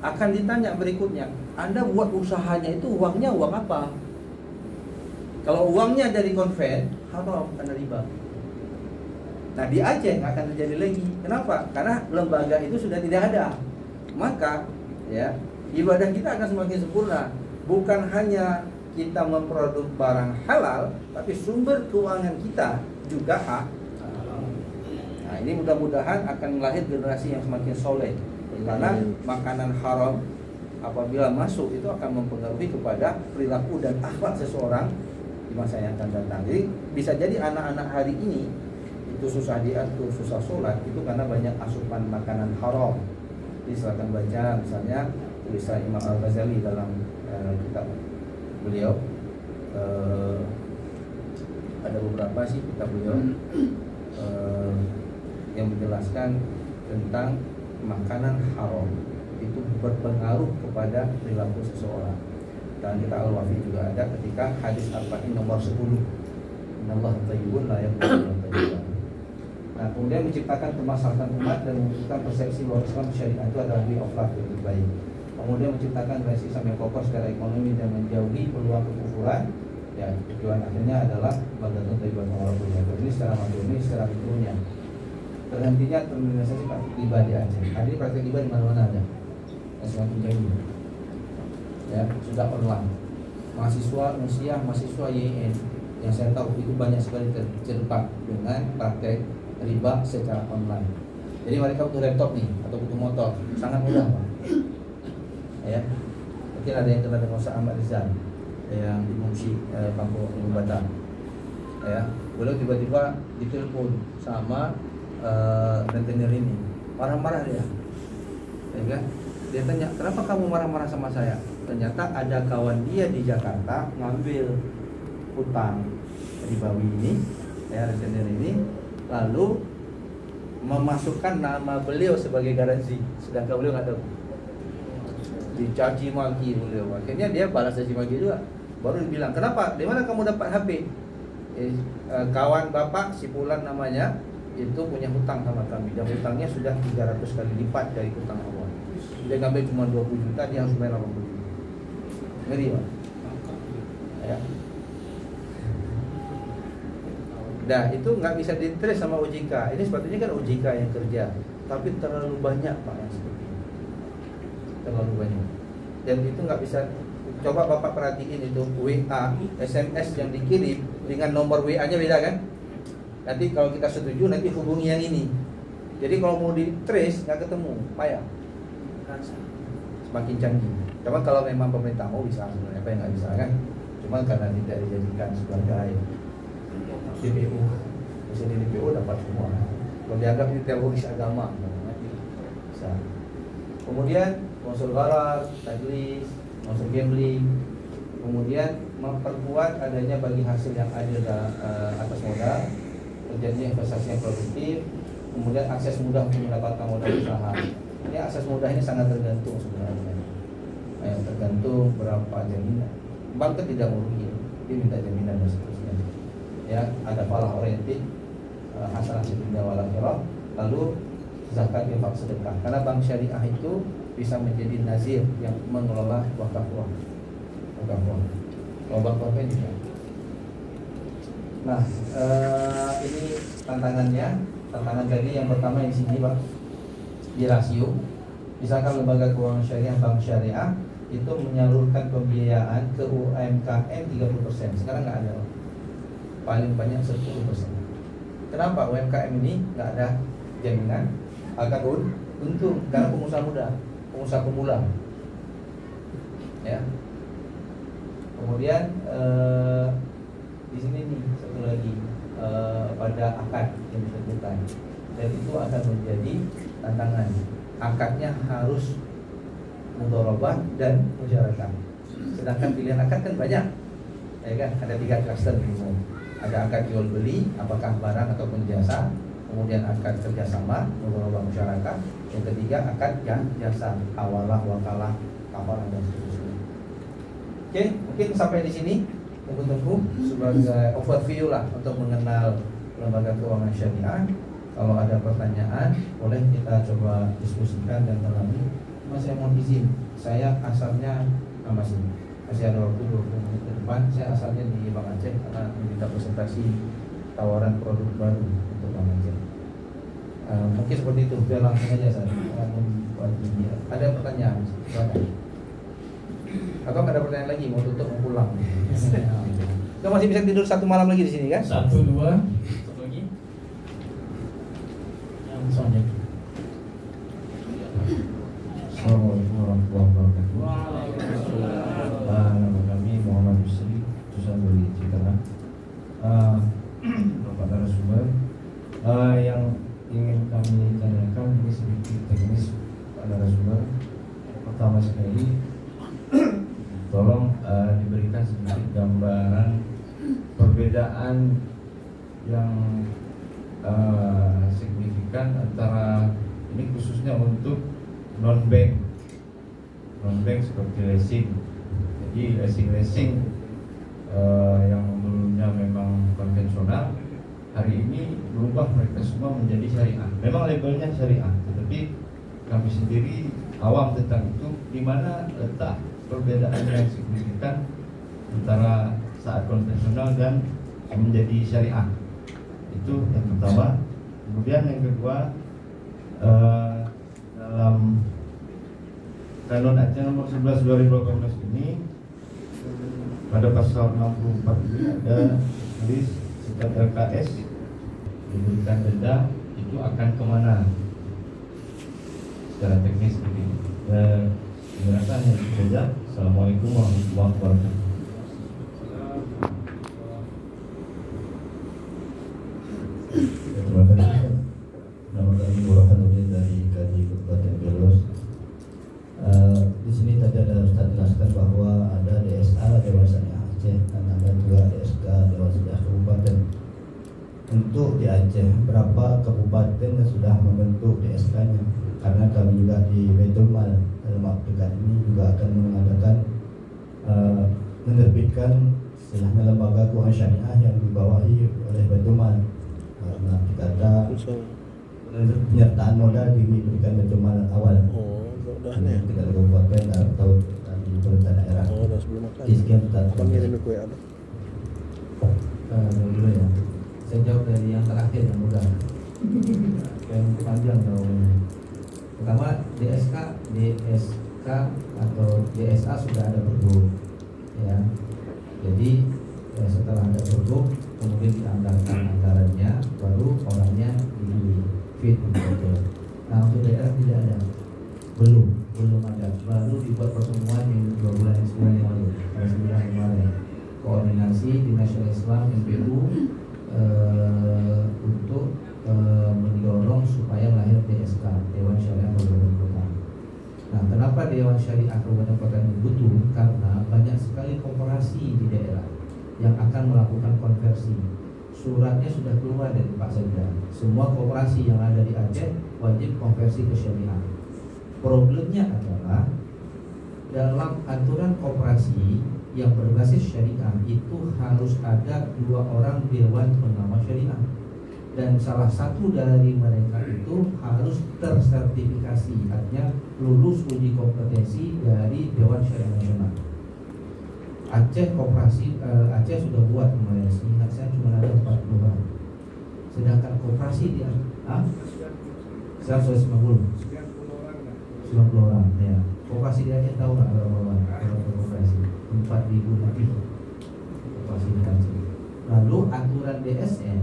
Akan ditanya berikutnya, Anda buat usahanya itu uangnya uang apa? Kalau uangnya dari konven, haram karena riba. Nah, di Aceh nggak akan terjadi lagi. Kenapa? Karena lembaga itu sudah tidak ada. Maka, ya, ibadah kita akan semakin sempurna. Bukan hanya kita memproduk barang halal, tapi sumber keuangan kita juga halal. Nah, ini mudah-mudahan akan melahir generasi yang semakin soleh. Karena makanan haram apabila masuk itu akan mempengaruhi kepada perilaku dan akhlak seseorang di masa yang akan datang. Jadi bisa jadi anak-anak hari ini itu susah diatur, susah sholat, itu karena banyak asupan makanan haram. Jadi silakan baca misalnya tulisan Imam Al-Ghazali dalam kitab beliau, ada beberapa sih kitab beliau yang menjelaskan tentang makanan haram itu berpengaruh kepada perilaku seseorang. Dan kita Al-Wafi juga ada ketika hadis Arba'in nomor 10, Innallaha thayyibun la yaqbalu illa thayyiban. Nah, kemudian menciptakan kemaslahatan umat dan menunjukkan persepsi bahwa Islam syariat itu adalah way of life yang terbaik. Kemudian menciptakan relasi Islam yang kokoh secara ekonomi dan menjauhi peluang kekufuran. Ya, tujuan akhirnya adalah Baldatun Thayyibatun Warahmatullahi Wabarakatuh. Ini secara makro, ini secara mikronya. Terhentinya kriminalisasi praktik riba di Aceh. Hadir praktik riba di mana-mana ada. Yang semakin jauh. Ya, sudah online. Mahasiswa Unsiyah, mahasiswa YN yang saya tahu itu banyak sekali terjebak dengan praktek riba secara online. Jadi mereka butuh laptop nih atau butuh motor, sangat mudah, Pak. Ya, mungkin ada yang kenal dengan Ustaz Ahmad Rizal yang dimungsi kampung Ibu Batam. Ya, beliau tiba-tiba ditelepon sama rentenir ini, marah-marah dia, ya kan? Dia tanya, kenapa kamu marah-marah sama saya? Ternyata ada kawan dia di Jakarta ngambil hutang ribawi ini, ya, rentenir ini, lalu memasukkan nama beliau sebagai garansi, sedangkan beliau nggak tahu. Dicaci maki beliau, akhirnya dia balas caci maki juga. Baru dibilang, kenapa? Di mana kamu dapat HP? Kawan bapak si Fulan namanya itu punya hutang sama kami, dan hutangnya sudah 300 kali lipat dari hutang awal. Dia ngambil cuma 20 juta, dia harus bayar 80 juta. Ngeri, Pak. Ya. Nah, itu nggak bisa di-trace sama OJK. Ini sepatutnya kan OJK yang kerja, tapi terlalu banyak, Pak, yang seperti ini. Terlalu banyak. Dan itu nggak bisa. Coba Bapak perhatiin itu WA, SMS yang dikirim dengan nomor WA-nya beda kan? Nanti kalau kita setuju nanti hubungi yang ini. Jadi kalau mau di-trace nggak ketemu, payah. Semakin canggih. Cuma kalau memang pemerintah mau bisa, sebenarnya apa yang nggak bisa kan? Cuma karena tidak dijadikan sebagai DPO, di sini DPO dapat semua. Kalau dianggap ini teroris agama, bisa. Kemudian unsur gharar, tadlis, unsur gambling, kemudian memperkuat adanya bagi hasil yang adil atas modal, terjadinya investasi yang produktif, kemudian akses mudah untuk mendapatkan modal usaha. Ini akses mudah ini sangat tergantung sebenarnya. Tergantung berapa jaminan. Bank kan tidak merugi, dia minta jaminan dan seterusnya. Ya, ada falah oriented, hasanah fid dunya wal akhirah, lalu zakat, infak, sedekah. Karena bank syariah itu bisa menjadi nazir yang mengelola wakaf uang. Kalau bank ini juga. Nah, ini tantangannya. Tantangan tadi yang pertama di sini, Pak, di rasio. Misalkan lembaga keuangan syariah, bank syariah itu menyalurkan pembiayaan ke UMKM 30%. Sekarang nggak ada, Pak. Paling banyak 10%. Kenapa? UMKM ini nggak ada jaminan akan untung karena pengusaha muda, pengusaha pemula. Ya. Kemudian di sini nih satu lagi pada akad yang disebutkan, dan itu akan menjadi tantangan. Akadnya harus mudharabah dan musyarakah. Sedangkan pilihan akad kan banyak, ya kan? Ada 3 klaster umum. Ada akad jual beli, apakah barang ataupun jasa. Kemudian akad kerjasama, mudharabah musyarakah. Yang ketiga akad yang jasa, hawalah, wakalah, kafalah dan seterusnya. Oke, mungkin sampai di sini. Tunggu-tunggu sebagai overview lah untuk mengenal lembaga keuangan syariah. Kalau ada pertanyaan, boleh kita coba diskusikan dan dalami. Mas, saya mohon izin, saya asalnya masih ada waktu 20 menit ke depan. Saya asalnya di Bang Aceh karena meminta presentasi tawaran produk baru untuk Bang Aceh. Mungkin seperti itu, biar langsung aja saya. Ada pertanyaan? Silakan. Atau nggak ada pertanyaan lagi, mau tutup, mau pulang? Kita masih bisa tidur 1 malam lagi di sini kan? 1, 2, satu lagi. Yang soalnya. Assalamualaikum warahmatullahi wabarakatuh. Nama kami Muhammad Yusri, Jurusan dari Cikarang. Bapak narasumber, yang ingin kami tanyakan ini sedikit teknis Pak narasumber. Pertama sekali, tolong diberikan sedikit gambaran perbedaan yang signifikan antara ini khususnya untuk non-bank seperti leasing. Jadi leasing yang dulunya memang konvensional, hari ini berubah mereka semua menjadi syariah. Memang labelnya syariah, tetapi kami sendiri awam tentang itu, di mana letak perbedaan yang signifikan antara saat konvensional dan menjadi syariah. Itu yang pertama. Kemudian yang kedua, dalam Kanun Aceh nomor 11 2018 ini pada pasal 64 ini ada tulis setiap LKS diberikan denda itu akan kemana secara teknis begini. Terima kasih. Assalamualaikum warahmatullahi wabarakatuh. Terima kasih. Nama kami Burhanuddin dari KJ Kabupaten Belos. Di sini tadi ada Ustaz jelaskan bahwa ada DSA Dewan Syariah Aceh dan ada juga DSK untuk di Aceh berapa kabupaten yang sudah membentuk DSK-nya? Karena kami juga di Baitul Mal dalam waktu dekat ini juga akan mengadakan menerbitkan istilahnya lembaga keuangan syariah yang dibawahi oleh Baitul Mal. Nanti kata penyertaan modal diberikan Baitul Mal awal. Udah nih. Kita ada kabupaten atau di pemerintah daerah. Udah sebelum makan. Sekian tentang Panggilin kue ada. Dulu ya, saya jawab dari yang terakhir yang mudah, yang panjang jawabannya. Pertama, DSK atau DSA sudah ada pergub, ya. Jadi setelah ada pergub, kemudian dianggarkan anggarannya, baru orangnya di fit gitu. Nah untuk daerah tidak ada, belum ada, baru dibuat pertemuan yang 2 bulan yang lalu, pada 9 yang kemarin. Koordinasi di Nasional Islam NPU untuk mendorong supaya lahir DSK, Dewan Syariah Kabupaten Kota. Nah, kenapa Dewan Syariah Kabupaten Kota ini butuh? Karena banyak sekali koperasi di daerah yang akan melakukan konversi. Suratnya sudah keluar dari Pak Sekda. Semua koperasi yang ada di Aceh wajib konversi ke syariah. Problemnya adalah dalam aturan koperasi yang berbasis syariah itu harus ada 2 orang dewan pengawas syariah, dan salah satu dari mereka itu harus tersertifikasi, artinya lulus uji kompetensi dari Dewan Syariah Nasional. Aceh Aceh sudah buat kemarin, seingat saya cuma ada 40-an, sedangkan koperasi di 190 orang ya. Koperasi di Aceh tahu nggak berapa orang koperasi? 4.000 lebih koperasi di Aceh. Lalu aturan DSN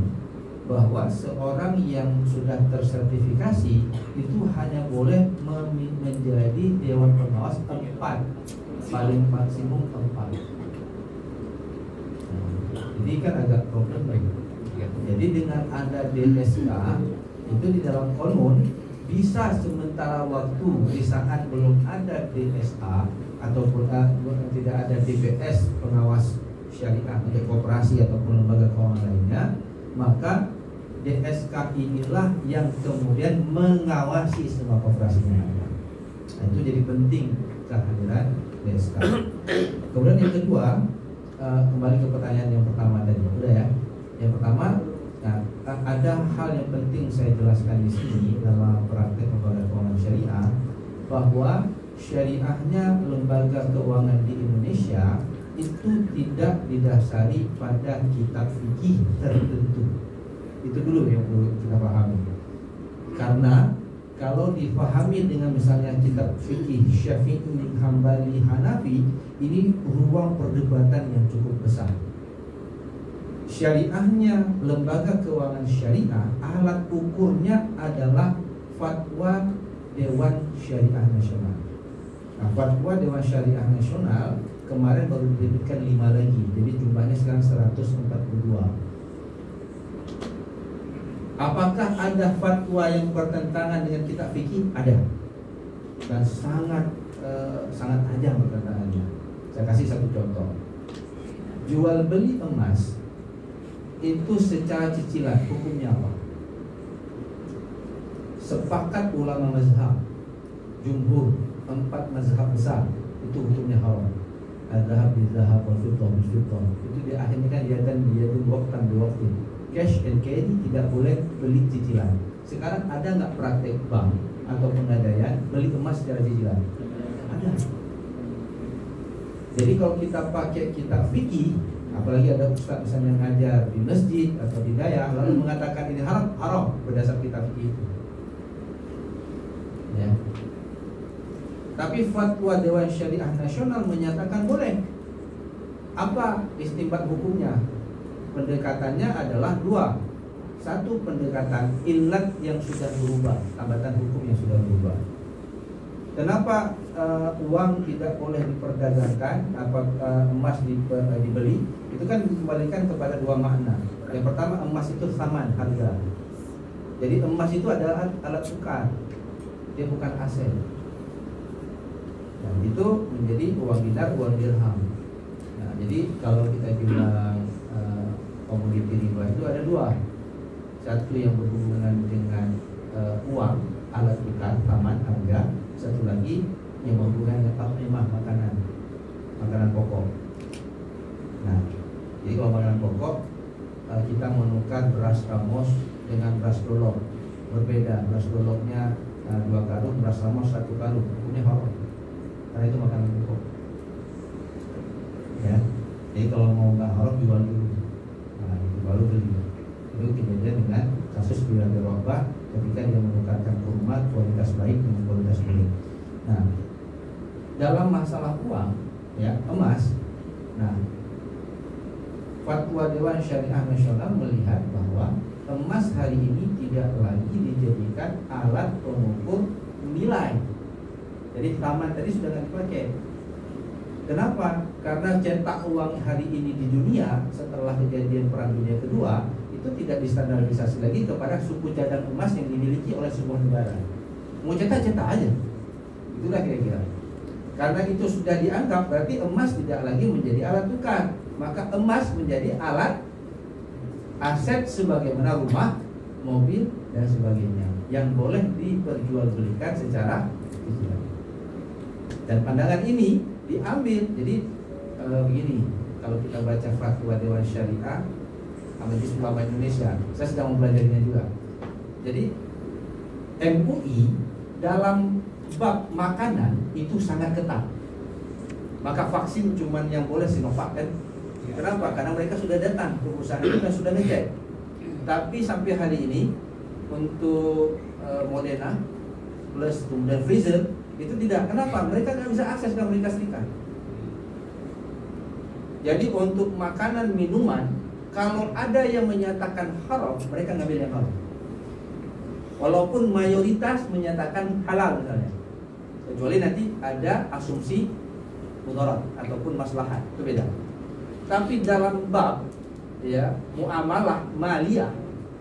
bahwa seorang yang sudah tersertifikasi itu hanya boleh menjadi dewan pengawas 4, paling maksimum 4. Jadi kan agak problem lagi. Jadi dengan ada DSK itu di dalam konon bisa sementara waktu di saat belum ada DSA ataupun tidak ada DPS pengawas syariah untuk koperasi ataupun lembaga keuangan lainnya, maka DSK inilah yang kemudian mengawasi semua koperasinya. Nah, itu jadi penting kehadiran DSK. Kemudian yang kedua, kembali ke pertanyaan yang pertama tadi, udah ya. Yang pertama, nah, ada hal yang penting saya jelaskan di sini dalam praktek lembaga keuangan syariah, bahwa syariahnya lembaga keuangan di Indonesia itu tidak didasari pada kitab fikih tertentu. Itu dulu yang perlu kita pahami. Karena kalau dipahami dengan misalnya kitab fikih Syafi'i, Hambali, Hanafi, ini ruang perdebatan yang cukup besar. Syariahnya lembaga keuangan syariah, alat ukurnya adalah fatwa Dewan Syariah Nasional. Nah, fatwa Dewan Syariah Nasional kemarin baru diterbitkan 5 lagi, jadi jumlahnya sekarang 142. Apakah ada fatwa yang bertentangan dengan kitab fikih? Ada, dan sangat tajam pertentangannya. Saya kasih satu contoh. Jual beli emas itu secara cicilan hukumnya apa? Sepakat ulama mazhab jumhur 4 mazhab besar itu hukumnya haram. Al-zahab bil-zahab wal-fiddah bil-fiddah. Itu di akhirnya kan dia waktan biwaktin. Cash and carry tidak boleh beli cicilan. Sekarang ada nggak praktek bank atau pegadaian beli emas secara cicilan? Ada. Jadi kalau kita pakai kitab fikih, apalagi ada ustaz misalnya ngajar di masjid atau di daya lalu mengatakan ini haram berdasar kitab fikih itu, ya. Tapi fatwa Dewan Syariah Nasional menyatakan boleh. Apa istinbat hukumnya? Pendekatannya adalah 2. Satu, pendekatan ilat yang sudah berubah, tambatan hukum yang sudah berubah. Kenapa uang tidak boleh diperdagangkan, emas dibeli? Itu kan dikembalikan kepada 2 makna. Yang pertama, emas itu saman, harga. Jadi emas itu adalah alat tukar, dia bukan aset. Dan itu menjadi uang dinar, uang dirham. Nah, jadi kalau kita bilang komoditi riba itu ada 2. Satu yang berhubungan dengan uang, alat tukar, taman, harga. Satu lagi yang berhubungan dengan al-qimah, makanan pokok. Nah, jadi kalau makanan pokok kita menukar beras ramos dengan beras dolok, berbeda. Beras doloknya 2 karung, beras ramos 1 karung, hukumnya haram karena itu makanan pokok. Ya, jadi kalau mau nggak haram jual dulu, nah itu baru beli. Itu tidak dengan kasus Bilal bin Rabah ketika dia menukarkan kurma kualitas baik dengan kualitas buruk. Nah, dalam masalah uang, ya emas, nah Fatwa Dewan Syariah Nasional melihat bahwa emas hari ini tidak lagi dijadikan alat pengukur nilai. Jadi taman tadi sudah nggak dipakai. Kenapa? Karena cetak uang hari ini di dunia setelah kejadian Perang Dunia Kedua itu tidak distandarisasi lagi kepada suku cadang emas yang dimiliki oleh sebuah negara. Mau cetak aja. Itulah kira-kira. Karena itu sudah dianggap berarti emas tidak lagi menjadi alat tukar. Maka emas menjadi alat aset sebagaimana rumah, mobil, dan sebagainya yang boleh diperjualbelikan secara digital. Dan pandangan ini diambil. Jadi begini, kalau kita baca Fatwa Dewan Syariah Majelis Ulama Indonesia, saya sedang mempelajarinya juga. Jadi MUI dalam bab makanan itu sangat ketat. Maka vaksin cuman yang boleh Sinovac kan? Kenapa? Karena mereka sudah datang ke perusahaan itu dan sudah ngecek. Tapi sampai hari ini untuk Moderna plus kemudian Pfizer itu tidak. Kenapa? Mereka nggak bisa akses ke Amerika Serikat. Jadi untuk makanan minuman, kalau ada yang menyatakan haram, mereka ngambil yang haram. Walaupun mayoritas menyatakan halal misalnya, kecuali nanti ada asumsi mudarat ataupun maslahat, itu beda. Tapi dalam bab ya muamalah maliyah,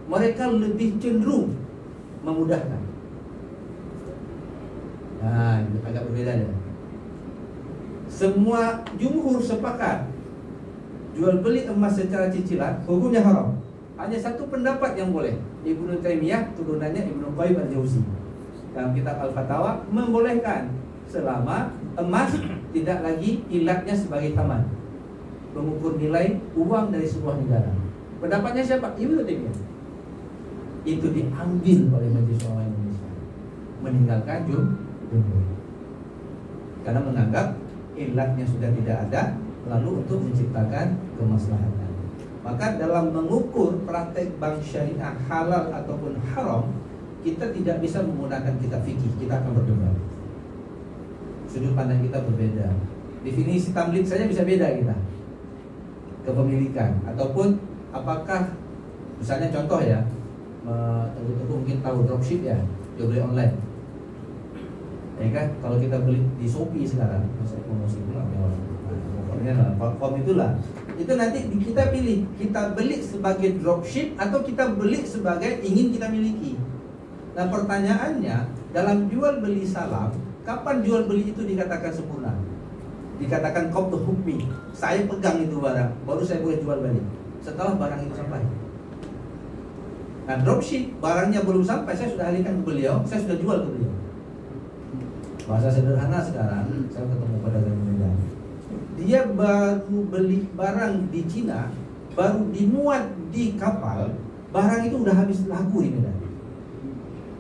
mereka lebih cenderung memudahkan. Nah, itu agak berbeda ya. Semua jumhur sepakat jual beli emas secara cicilan hukumnya haram. Hanya satu pendapat yang boleh, Ibnu Taimiyah, turunannya Ibnu Qayyim al-Jauzi, dalam kitab Al-Fatawa membolehkan selama emas tidak lagi ilatnya sebagai taman mengukur nilai uang dari sebuah negara. Pendapatnya siapa? Ibnu Taimiyah. Itu diambil oleh Majelis Ulama Indonesia, meninggalkan jumhur karena menganggap ilatnya sudah tidak ada, lalu untuk menciptakan kemaslahatan. Maka dalam mengukur praktek bank syariah halal ataupun haram, kita tidak bisa menggunakan kitab fikih, kita akan berdebat. Sudut pandang kita berbeda. Definisi tamlik saja bisa beda kita. Kepemilikan ataupun apakah misalnya contoh ya, teman-teman mungkin tahu dropship ya, jual beli online. Ya kan, kalau kita beli di Shopee sekarang, saya promosi pulang ya orang. Pokoknya platform itulah. Itu nanti kita pilih, kita beli sebagai dropship atau kita beli sebagai ingin kita miliki. Nah pertanyaannya, dalam jual beli salam, kapan jual beli itu dikatakan sempurna? Dikatakan qabdu hukmi, saya pegang itu barang, baru saya boleh jual balik setelah barang itu sampai. Nah dropship, barangnya belum sampai, saya sudah alihkan ke beliau, saya sudah jual ke beliau. Bahasa sederhana sekarang, saya ketemu pedagang di Medan, dia baru beli barang di Cina, baru dimuat di kapal, barang itu udah habis laku di Medan.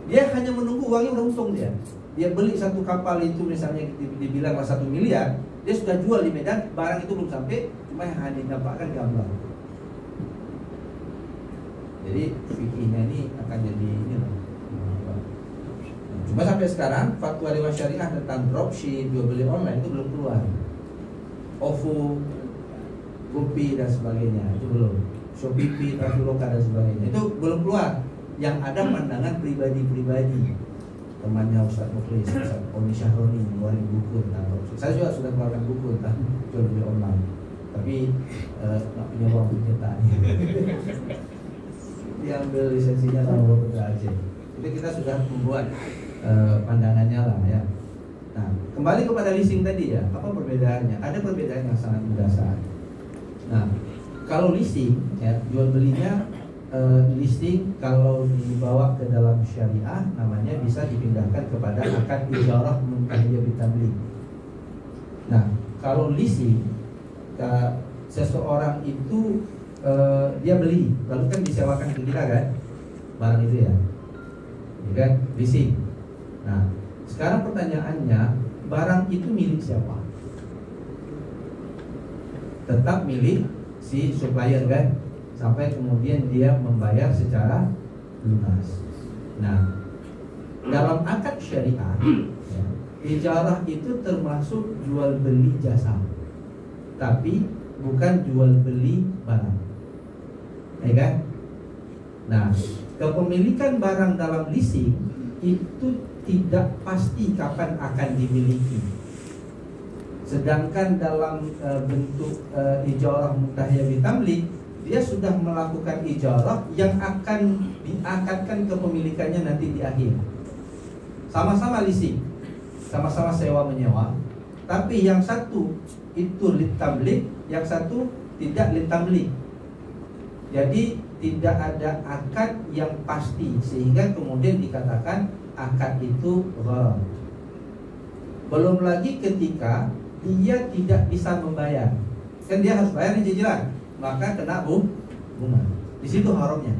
Dia hanya menunggu uangnya udah untung dia. Dia beli satu kapal itu misalnya dibilanglah 1 miliar, dia sudah jual di Medan, barang itu belum sampai, cuma yang hanya dapatkan gambar. Jadi fikihnya ini akan jadi ini loh. Cuma sampai sekarang fatwa Dewan Syariah tentang dropship, jual beli online itu belum keluar. OVO, Shopee dan sebagainya itu belum. Shopee, Traveloka dan sebagainya itu belum keluar. Yang ada pandangan pribadi-pribadi. Temannya Ustaz Mukhlis, Ustaz Oni Syahroni ngeluarin buku tentang dropship. Saya juga sudah keluarkan buku tentang jual beli online. Tapi nggak punya uang untuk nyetaknya. Dia ambil lisensinya sama Bapak Aceh. Jadi kita sudah membuat pandangannya lah ya. Nah, kembali kepada leasing tadi ya, apa perbedaannya? Ada perbedaan yang sangat mendasar. Nah, kalau leasing ya, jual belinya leasing kalau dibawa ke dalam syariah namanya bisa dipindahkan kepada akad ijarah muntahiyah bitamlik. Nah, kalau leasing seseorang itu dia beli lalu kan disewakan ke kita kan barang itu ya kan leasing. Nah, sekarang pertanyaannya, barang itu milik siapa? Tetap milik si supplier kan, sampai kemudian dia membayar secara lunas. Nah, dalam akad syariah ya, ijarah itu termasuk jual beli jasa, tapi bukan jual beli barang, ya kan? Nah, kepemilikan barang dalam leasing itu tidak pasti kapan akan dimiliki. Sedangkan dalam bentuk ijarah muntahiyah bitamlik, dia sudah melakukan ijarah yang akan diakadkan kepemilikannya nanti di akhir. Sama-sama leasing, sama-sama sewa menyewa, tapi yang satu itu litamlik, yang satu tidak litamlik. Jadi tidak ada akad yang pasti, sehingga kemudian dikatakan akad itu gharar. Belum lagi ketika dia tidak bisa membayar, kan dia harus bayar cicilan, maka kena bunga. Di situ haramnya.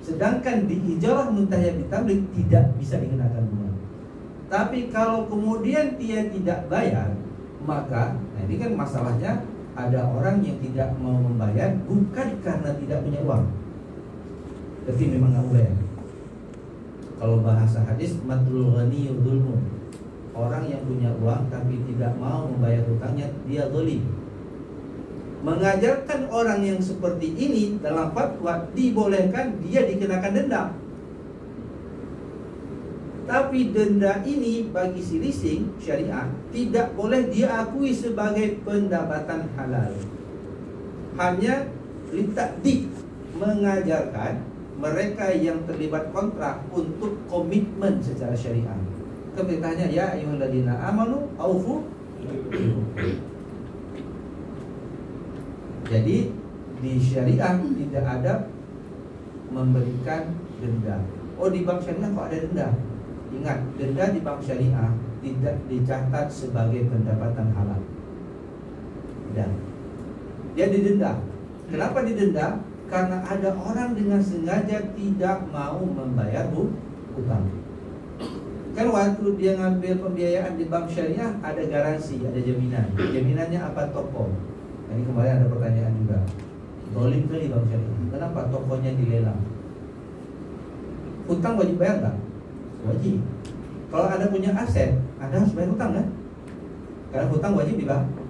Sedangkan di ijarah muntahiyah bitamlik tidak bisa dikenakan bunga. Tapi kalau kemudian dia tidak bayar, maka nah ini kan masalahnya, ada orang yang tidak mau membayar bukan karena tidak punya uang, tapi memang nggak mau bayar. Kalau bahasa hadis, matlul ghani dzulmun. Orang yang punya uang tapi tidak mau membayar hutangnya, dia zalim. Mengajarkan orang yang seperti ini dalam fatwa dibolehkan dia dikenakan denda. Tapi denda ini bagi si leasing syariah tidak boleh diakui sebagai pendapatan halal. Hanya litakdik, mengajarkan mereka yang terlibat kontrak untuk komitmen secara syariah. Keperintahnya ya ayyuhalladzina amanu aufu. Jadi di syariah tidak ada memberikan denda. Oh, di bank syariah kok ada denda? Ingat, denda di bank syariah tidak dicatat sebagai pendapatan halal. Dan dia didenda. Kenapa didenda? Karena ada orang dengan sengaja tidak mau membayar hutang. Kan waktu dia ngambil pembiayaan di bank syariah ada garansi, ada jaminan. Jaminannya apa? Toko. Ini kemarin ada pertanyaan juga. Zalim kali bank syariah. Kenapa tokonya dilelang? Hutang wajib bayar nggak? Wajib. Kalau Anda punya aset, Anda harus bayar hutang kan? Karena hutang wajib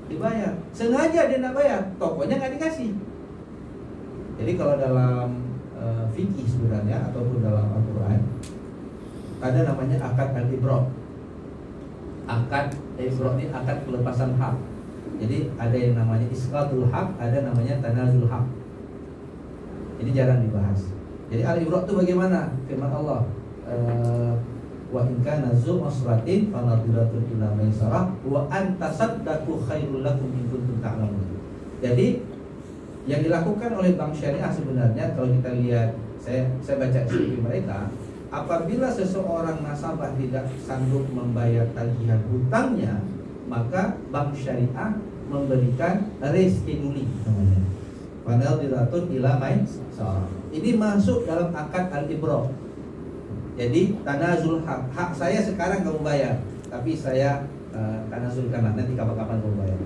dibayar. Sengaja dia nggak bayar, tokonya nggak dikasih. Jadi kalau dalam fikih sebenarnya ataupun dalam Al-Quran ada namanya akad al-ibrah. Akad ibrah ini akad pelepasan hak. Jadi ada yang namanya isqatul hak, ada namanya tanazul hak. Jadi jarang dibahas. Jadi al-ibrah itu bagaimana? Firman Allah, wa in kana zu usratin fa nadhiratun ila maisarah wa an tasaddaqu khairul lakum in kuntum ta'lamun. Jadi yang dilakukan oleh bank syariah sebenarnya kalau kita lihat, saya baca SOP mereka, apabila seseorang nasabah tidak sanggup membayar tagihan hutangnya, maka bank syariah memberikan rescheduling namanya. Padahal dilatur ila maisarah. Ini masuk dalam akad al-ibrah. Jadi tanazul hak saya sekarang kamu bayar, tapi saya tanazulkan nanti kapan-kapan kamu bayar.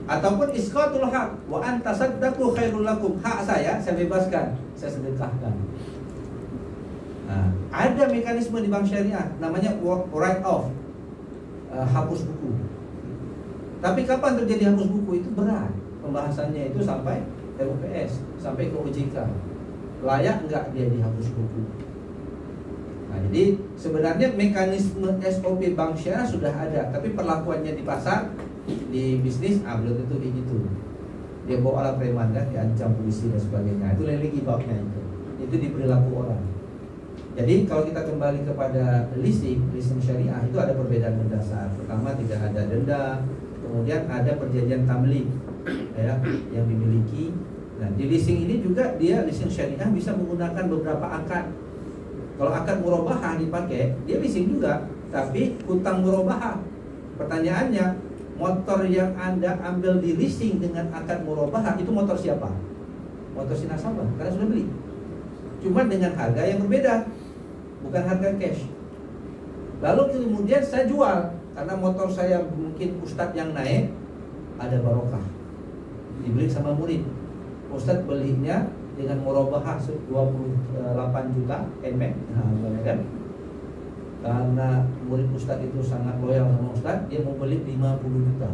Ataupun isqatul hak wa anta saddaqu khairul lakum, hak saya bebaskan, saya sedekahkan. Nah, ada mekanisme di bank syariah namanya write off, hapus buku. Tapi kapan terjadi hapus buku itu berat pembahasannya, itu sampai RUPS, sampai ke OJK. Layak enggak dia dihapus buku? Nah, jadi sebenarnya mekanisme SOP bank syariah sudah ada, tapi perlakuannya di pasar, di bisnis, belum tentu kayak gitu. Dia bawa alat preman kan, diancam polisi dan sebagainya. Itu lain lagi babnya itu di perilaku orang. Jadi kalau kita kembali kepada leasing syariah itu ada perbedaan mendasar. Pertama, tidak ada denda, kemudian ada perjanjian tamlik ya, yang dimiliki Nah, di leasing ini juga dia leasing syariah bisa menggunakan beberapa akad. Kalau akad murabahah dipakai, dia leasing juga, tapi hutang murabahah. Pertanyaannya, motor yang Anda ambil di leasing dengan akad murabahah itu motor siapa? Motor si nasabah, karena sudah beli. Cuma dengan harga yang berbeda, bukan harga cash. Lalu kemudian saya jual, karena motor saya mungkin ustadz yang naik, ada barokah, dibeli sama murid. Ustadz belinya dengan murabahah 28 juta NMAX, kan? Karena murid ustadz itu sangat loyal sama ustadz, dia mau beli 50 juta.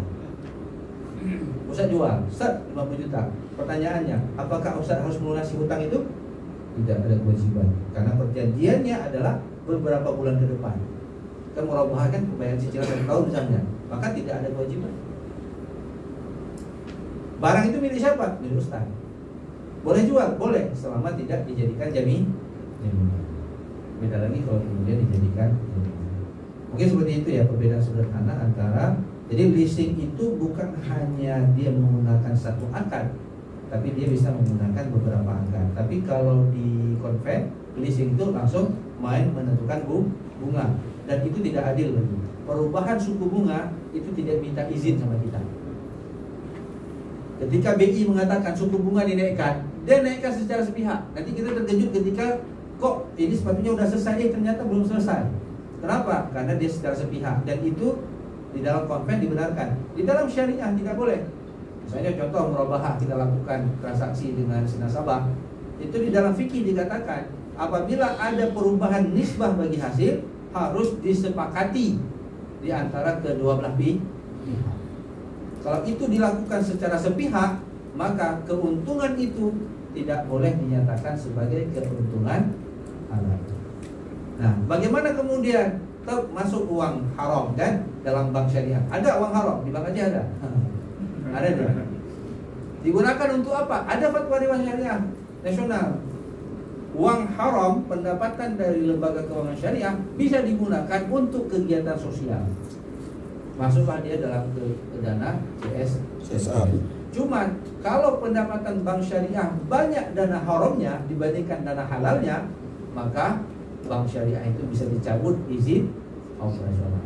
Ustadz jual, Ustadz 50 juta. Pertanyaannya, apakah ustadz harus melunasi hutang itu? Tidak ada kewajiban, karena perjanjiannya adalah beberapa bulan ke depan. Kan murabahah kan pembayaran cicilan 1 tahun misalnya, maka tidak ada kewajiban. Barang itu milik siapa? Milik ustaz. Boleh jual? Boleh, selama tidak dijadikan jaminan. Beda lagi kalau kemudian dijadikan jaminan. Mungkin seperti itu ya perbedaan sederhana antara. Jadi leasing itu bukan hanya dia menggunakan satu akad, tapi dia bisa menggunakan beberapa akad. Tapi kalau di convert, leasing itu langsung main menentukan bunga, dan itu tidak adil lagi. Perubahan suku bunga itu tidak minta izin sama kita. Ketika BI mengatakan suku bunga dinaikkan, dia naikkan secara sepihak. Nanti kita terkejut ketika kok ini sepatutnya udah selesai, ternyata belum selesai. Kenapa? Karena dia secara sepihak, dan itu di dalam konven dibenarkan. Di dalam syariah tidak boleh. Misalnya contoh murabahah, kita lakukan transaksi dengan si nasabah, itu di dalam fikih dikatakan apabila ada perubahan nisbah bagi hasil harus disepakati di antara kedua belah pihak. Kalau itu dilakukan secara sepihak, maka keuntungan itu tidak boleh dinyatakan sebagai keuntungan halal. Nah, bagaimana kemudian masuk uang haram kan dalam bank syariah? Ada uang haram di bank aja ada. Ada tidak? Digunakan untuk apa? Ada fatwa Dewan Syariah Nasional. Uang haram pendapatan dari lembaga keuangan syariah bisa digunakan untuk kegiatan sosial. Masuklah dia dalam ke dana CSR. Cuma kalau pendapatan bank syariah banyak dana haramnya dibandingkan dana halalnya, maka bank syariah itu bisa dicabut izin operasional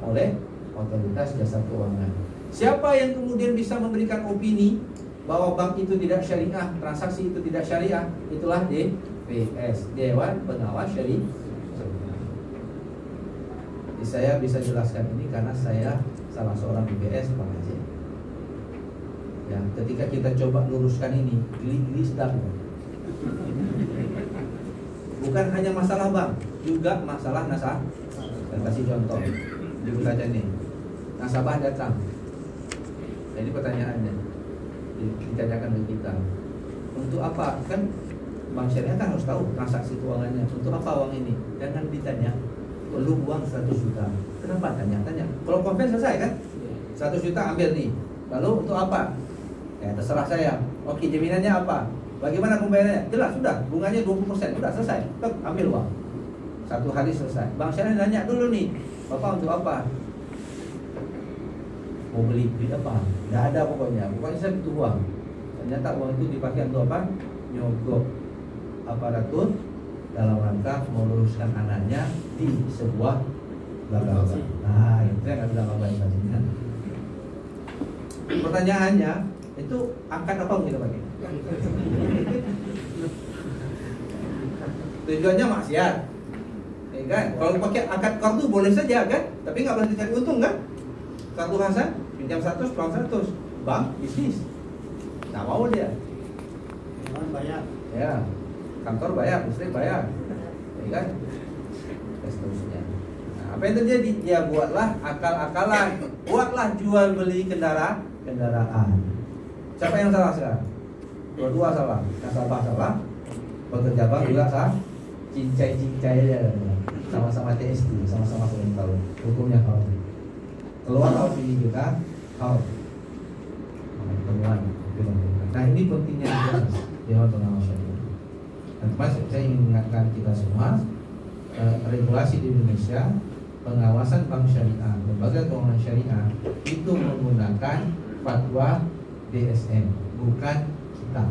oleh otoritas jasa keuangan. Siapa yang kemudian bisa memberikan opini bahwa bank itu tidak syariah, transaksi itu tidak syariah? Itulah DPS, Dewan Pengawas Syariah. Saya bisa jelaskan ini karena saya salah seorang DPS Pak Haji. Ya, ketika kita coba luruskan ini, geli-geli sedang. Bukan hanya masalah bank, juga masalah nasabah. Saya kasih contoh. Ibu baca nih. Nasabah datang. Ini pertanyaannya. Ditanyakan ke kita. Untuk apa? Kan bank syariah kan harus tahu transaksi keuangannya. Untuk apa uang ini? Jangan ditanya. Perlu uang 100 juta. Kenapa tanya-tanya? Kalau konven selesai kan? 100 juta ambil nih. Lalu untuk apa? Ya terserah saya. Oke, jaminannya apa? Bagaimana pembayarannya? Jelas, sudah. Bunganya 20%. Sudah selesai. Tuk, ambil uang. 1 hari selesai. Bank syariah nanya dulu nih. Bapak untuk apa? Mau beli apa? Tidak ada pokoknya. Pokoknya saya butuh uang. Ternyata uang itu dipakai untuk apa? Nyogok aparatur dalam rangka meluruskan anaknya di sebuah lembaga. Nah, itu yang nggak bilang apa tadinya. Pertanyaannya itu akad apa yang kita pakai? Tujuannya maksiat, ya kan? Kalau pakai akad kartu boleh saja kan? Tapi nggak boleh dicari untung kan? Kartu Hasan pinjam 100, pulang 100, bank bisnis, nggak mau dia. Bayar. Ya. Kantor bayar, listrik bayar, ya kan? Dan seterusnya. Nah, apa yang terjadi? Ya buatlah akal-akalan, buatlah jual beli kendaraan. Siapa yang salah sekarang? Dua-dua salah. Nasabah salah, pekerja bank juga salah. Cincai-cincai aja, sama-sama TST, sama-sama belum tahu hukumnya haram. Keluar harus ini juga haram. Temuan. Nah ini pentingnya Dewan Pengawas Syariah. Dan saya ingin mengingatkan kita semua, regulasi di Indonesia, pengawasan bank syariah, lembaga keuangan syariah itu menggunakan fatwa DSN, bukan kita.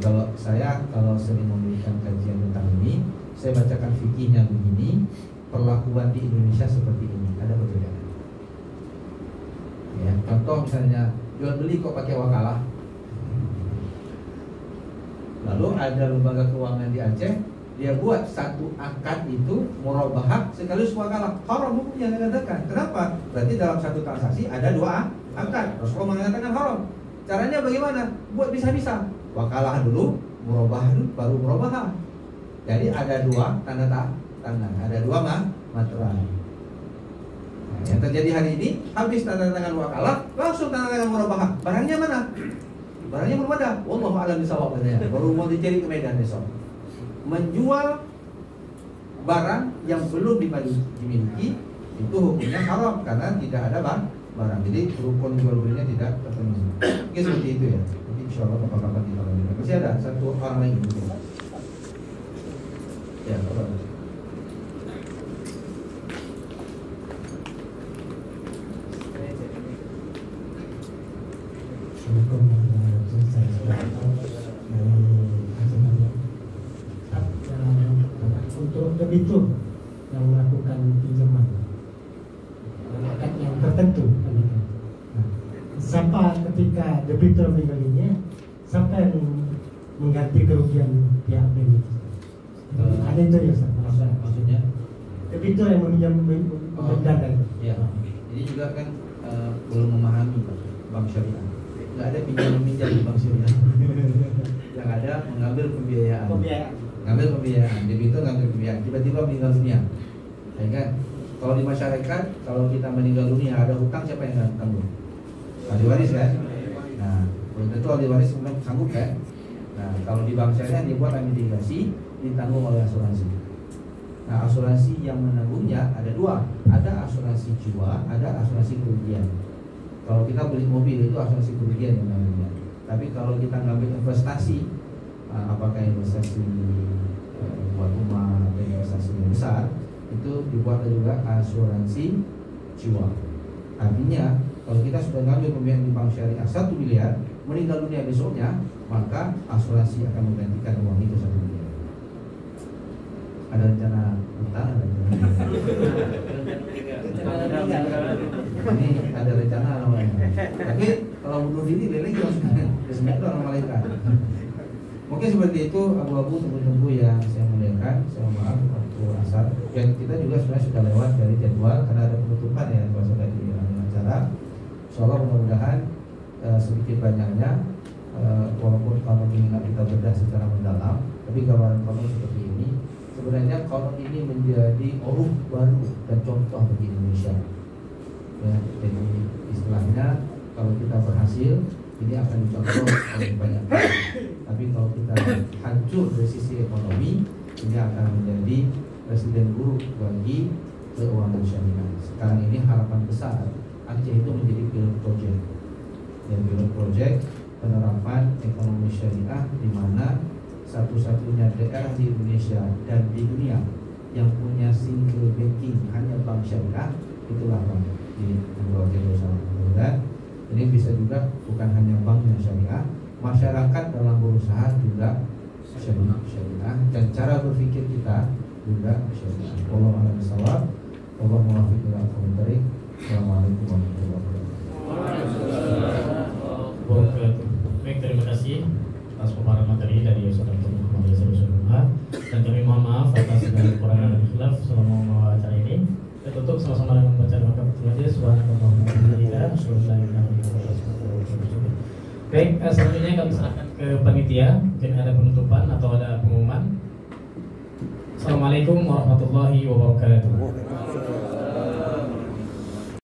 Kalau saya sering memberikan kajian tentang ini, saya bacakan fikihnya begini, perlakuan di Indonesia seperti ini, ada perbedaan. Ya, contoh misalnya jual beli kok pakai wakalah. Lalu ada lembaga keuangan di Aceh, dia buat satu akad itu murabahah sekaligus wakalah. Haram hukumnya dikatakan. Kenapa? Berarti dalam satu transaksi ada dua akad. Rasulullah mengatakan haram. Caranya bagaimana? Buat bisa-bisa. Wakalah dulu, murabahah dulu, baru murabahah. Jadi ada dua tanda tangan, ada dua materai. Nah, yang terjadi hari ini, habis tanda tangan wakalah, langsung tanda tangan murabahah. Barangnya mana? Barangnya belum ada. Wallahu a'lam bishawab katanya. Baru mau dicari ke Medan besok. Menjual barang yang belum dimiliki itu hukumnya haram karena tidak ada barang. Jadi rukun jual belinya tidak terpenuhi. Mungkin seperti itu ya. Nanti insya Allah kapan-kapan kita lanjutkan. Masih ada satu orang lagi. Ya, kalau untuk debitur yang melakukan pinjaman akad yang tertentu, siapa ketika debitur meninggal dunia, siapa yang mengganti kerugian pihak debitur? Ada itu ya, maksudnya debitur yang membenarkan. Ya, ini juga kan belum memahami bank syariah. Nggak ada pinjam-pinjam di bank syariah. Yang ada mengambil pembiayaan. Ngambil pembiayaan, debitur ngambil pembiayaan. Tiba-tiba meninggal dunia. Ya kan? Kalau di masyarakat, kalau kita meninggal dunia ada hutang, siapa yang akan tanggung? Ahli waris kan? Nah, belum tentu ahli waris belum sanggup kan? Nah, kalau di bank syariah dibuat mitigasi, ditanggung oleh asuransi. Nah, asuransi yang menanggungnya ada dua, ada asuransi jiwa, ada asuransi kerugian. Kalau kita beli mobil itu asuransi kerugian yang namanya. Tapi kalau kita ngambil investasi, apakah investasi buat rumah atau investasi yang besar, itu dibuat juga asuransi jiwa. Artinya kalau kita sudah ngambil pembiayaan di bank syariah 1 miliar, meninggal dunia besoknya, maka asuransi akan menggantikan uang itu 1 miliar. Ada rencana utang, ada ini ada rencana namanya. Tapi kalau bunuh diri lele langsung orang malaikat. Mungkin seperti itu abu-abu tunggu-tunggu yang saya muliakan. Saya maaf waktu asar. Dan kita juga sebenarnya sudah lewat dari jadwal karena ada penutupan ya kalau sudah di acara. Insyaallah mudah-mudahan sedikit banyaknya walaupun kalau ini nggak kita bedah secara mendalam, tapi gambaran kalau seperti ini sebenarnya kalau ini menjadi uruf baru dan contoh bagi Indonesia. Ya, jadi istilahnya kalau kita berhasil ini akan dicontoh oleh banyak orang. Tapi kalau kita hancur dari sisi ekonomi, ini akan menjadi presiden buruk bagi keuangan syariah. Sekarang ini harapan besar Aceh itu menjadi pilot project. Dan pilot project penerapan ekonomi syariah di mana satu-satunya daerah di Indonesia dan di dunia yang punya single banking hanya bank syariah, itulah bank di Project bersama. Dan ini bisa juga bukan hanya bank yang syariah, masyarakat dalam berusaha juga syariah dan cara berpikir kita juga syariah. Wallahu a'lam bishawab. Wallahu muwaffiq ila aqwamit thoriq. Assalamualaikum warahmatullahi wabarakatuh. Baik, terima kasih atas pemaparan materi dari Ustaz Dr. Muhammad Yasir Rasulullah, dan kami mohon maaf atas segala kekurangan dan khilaf selama membawa acara ini. Kita tutup sama-sama dengan membaca doa kafaratul majlis. Subhanallah walhamdulillah. Baik, selanjutnya kami serahkan ke panitia. Mungkin ada penutupan atau ada pengumuman. Assalamualaikum warahmatullahi wabarakatuh.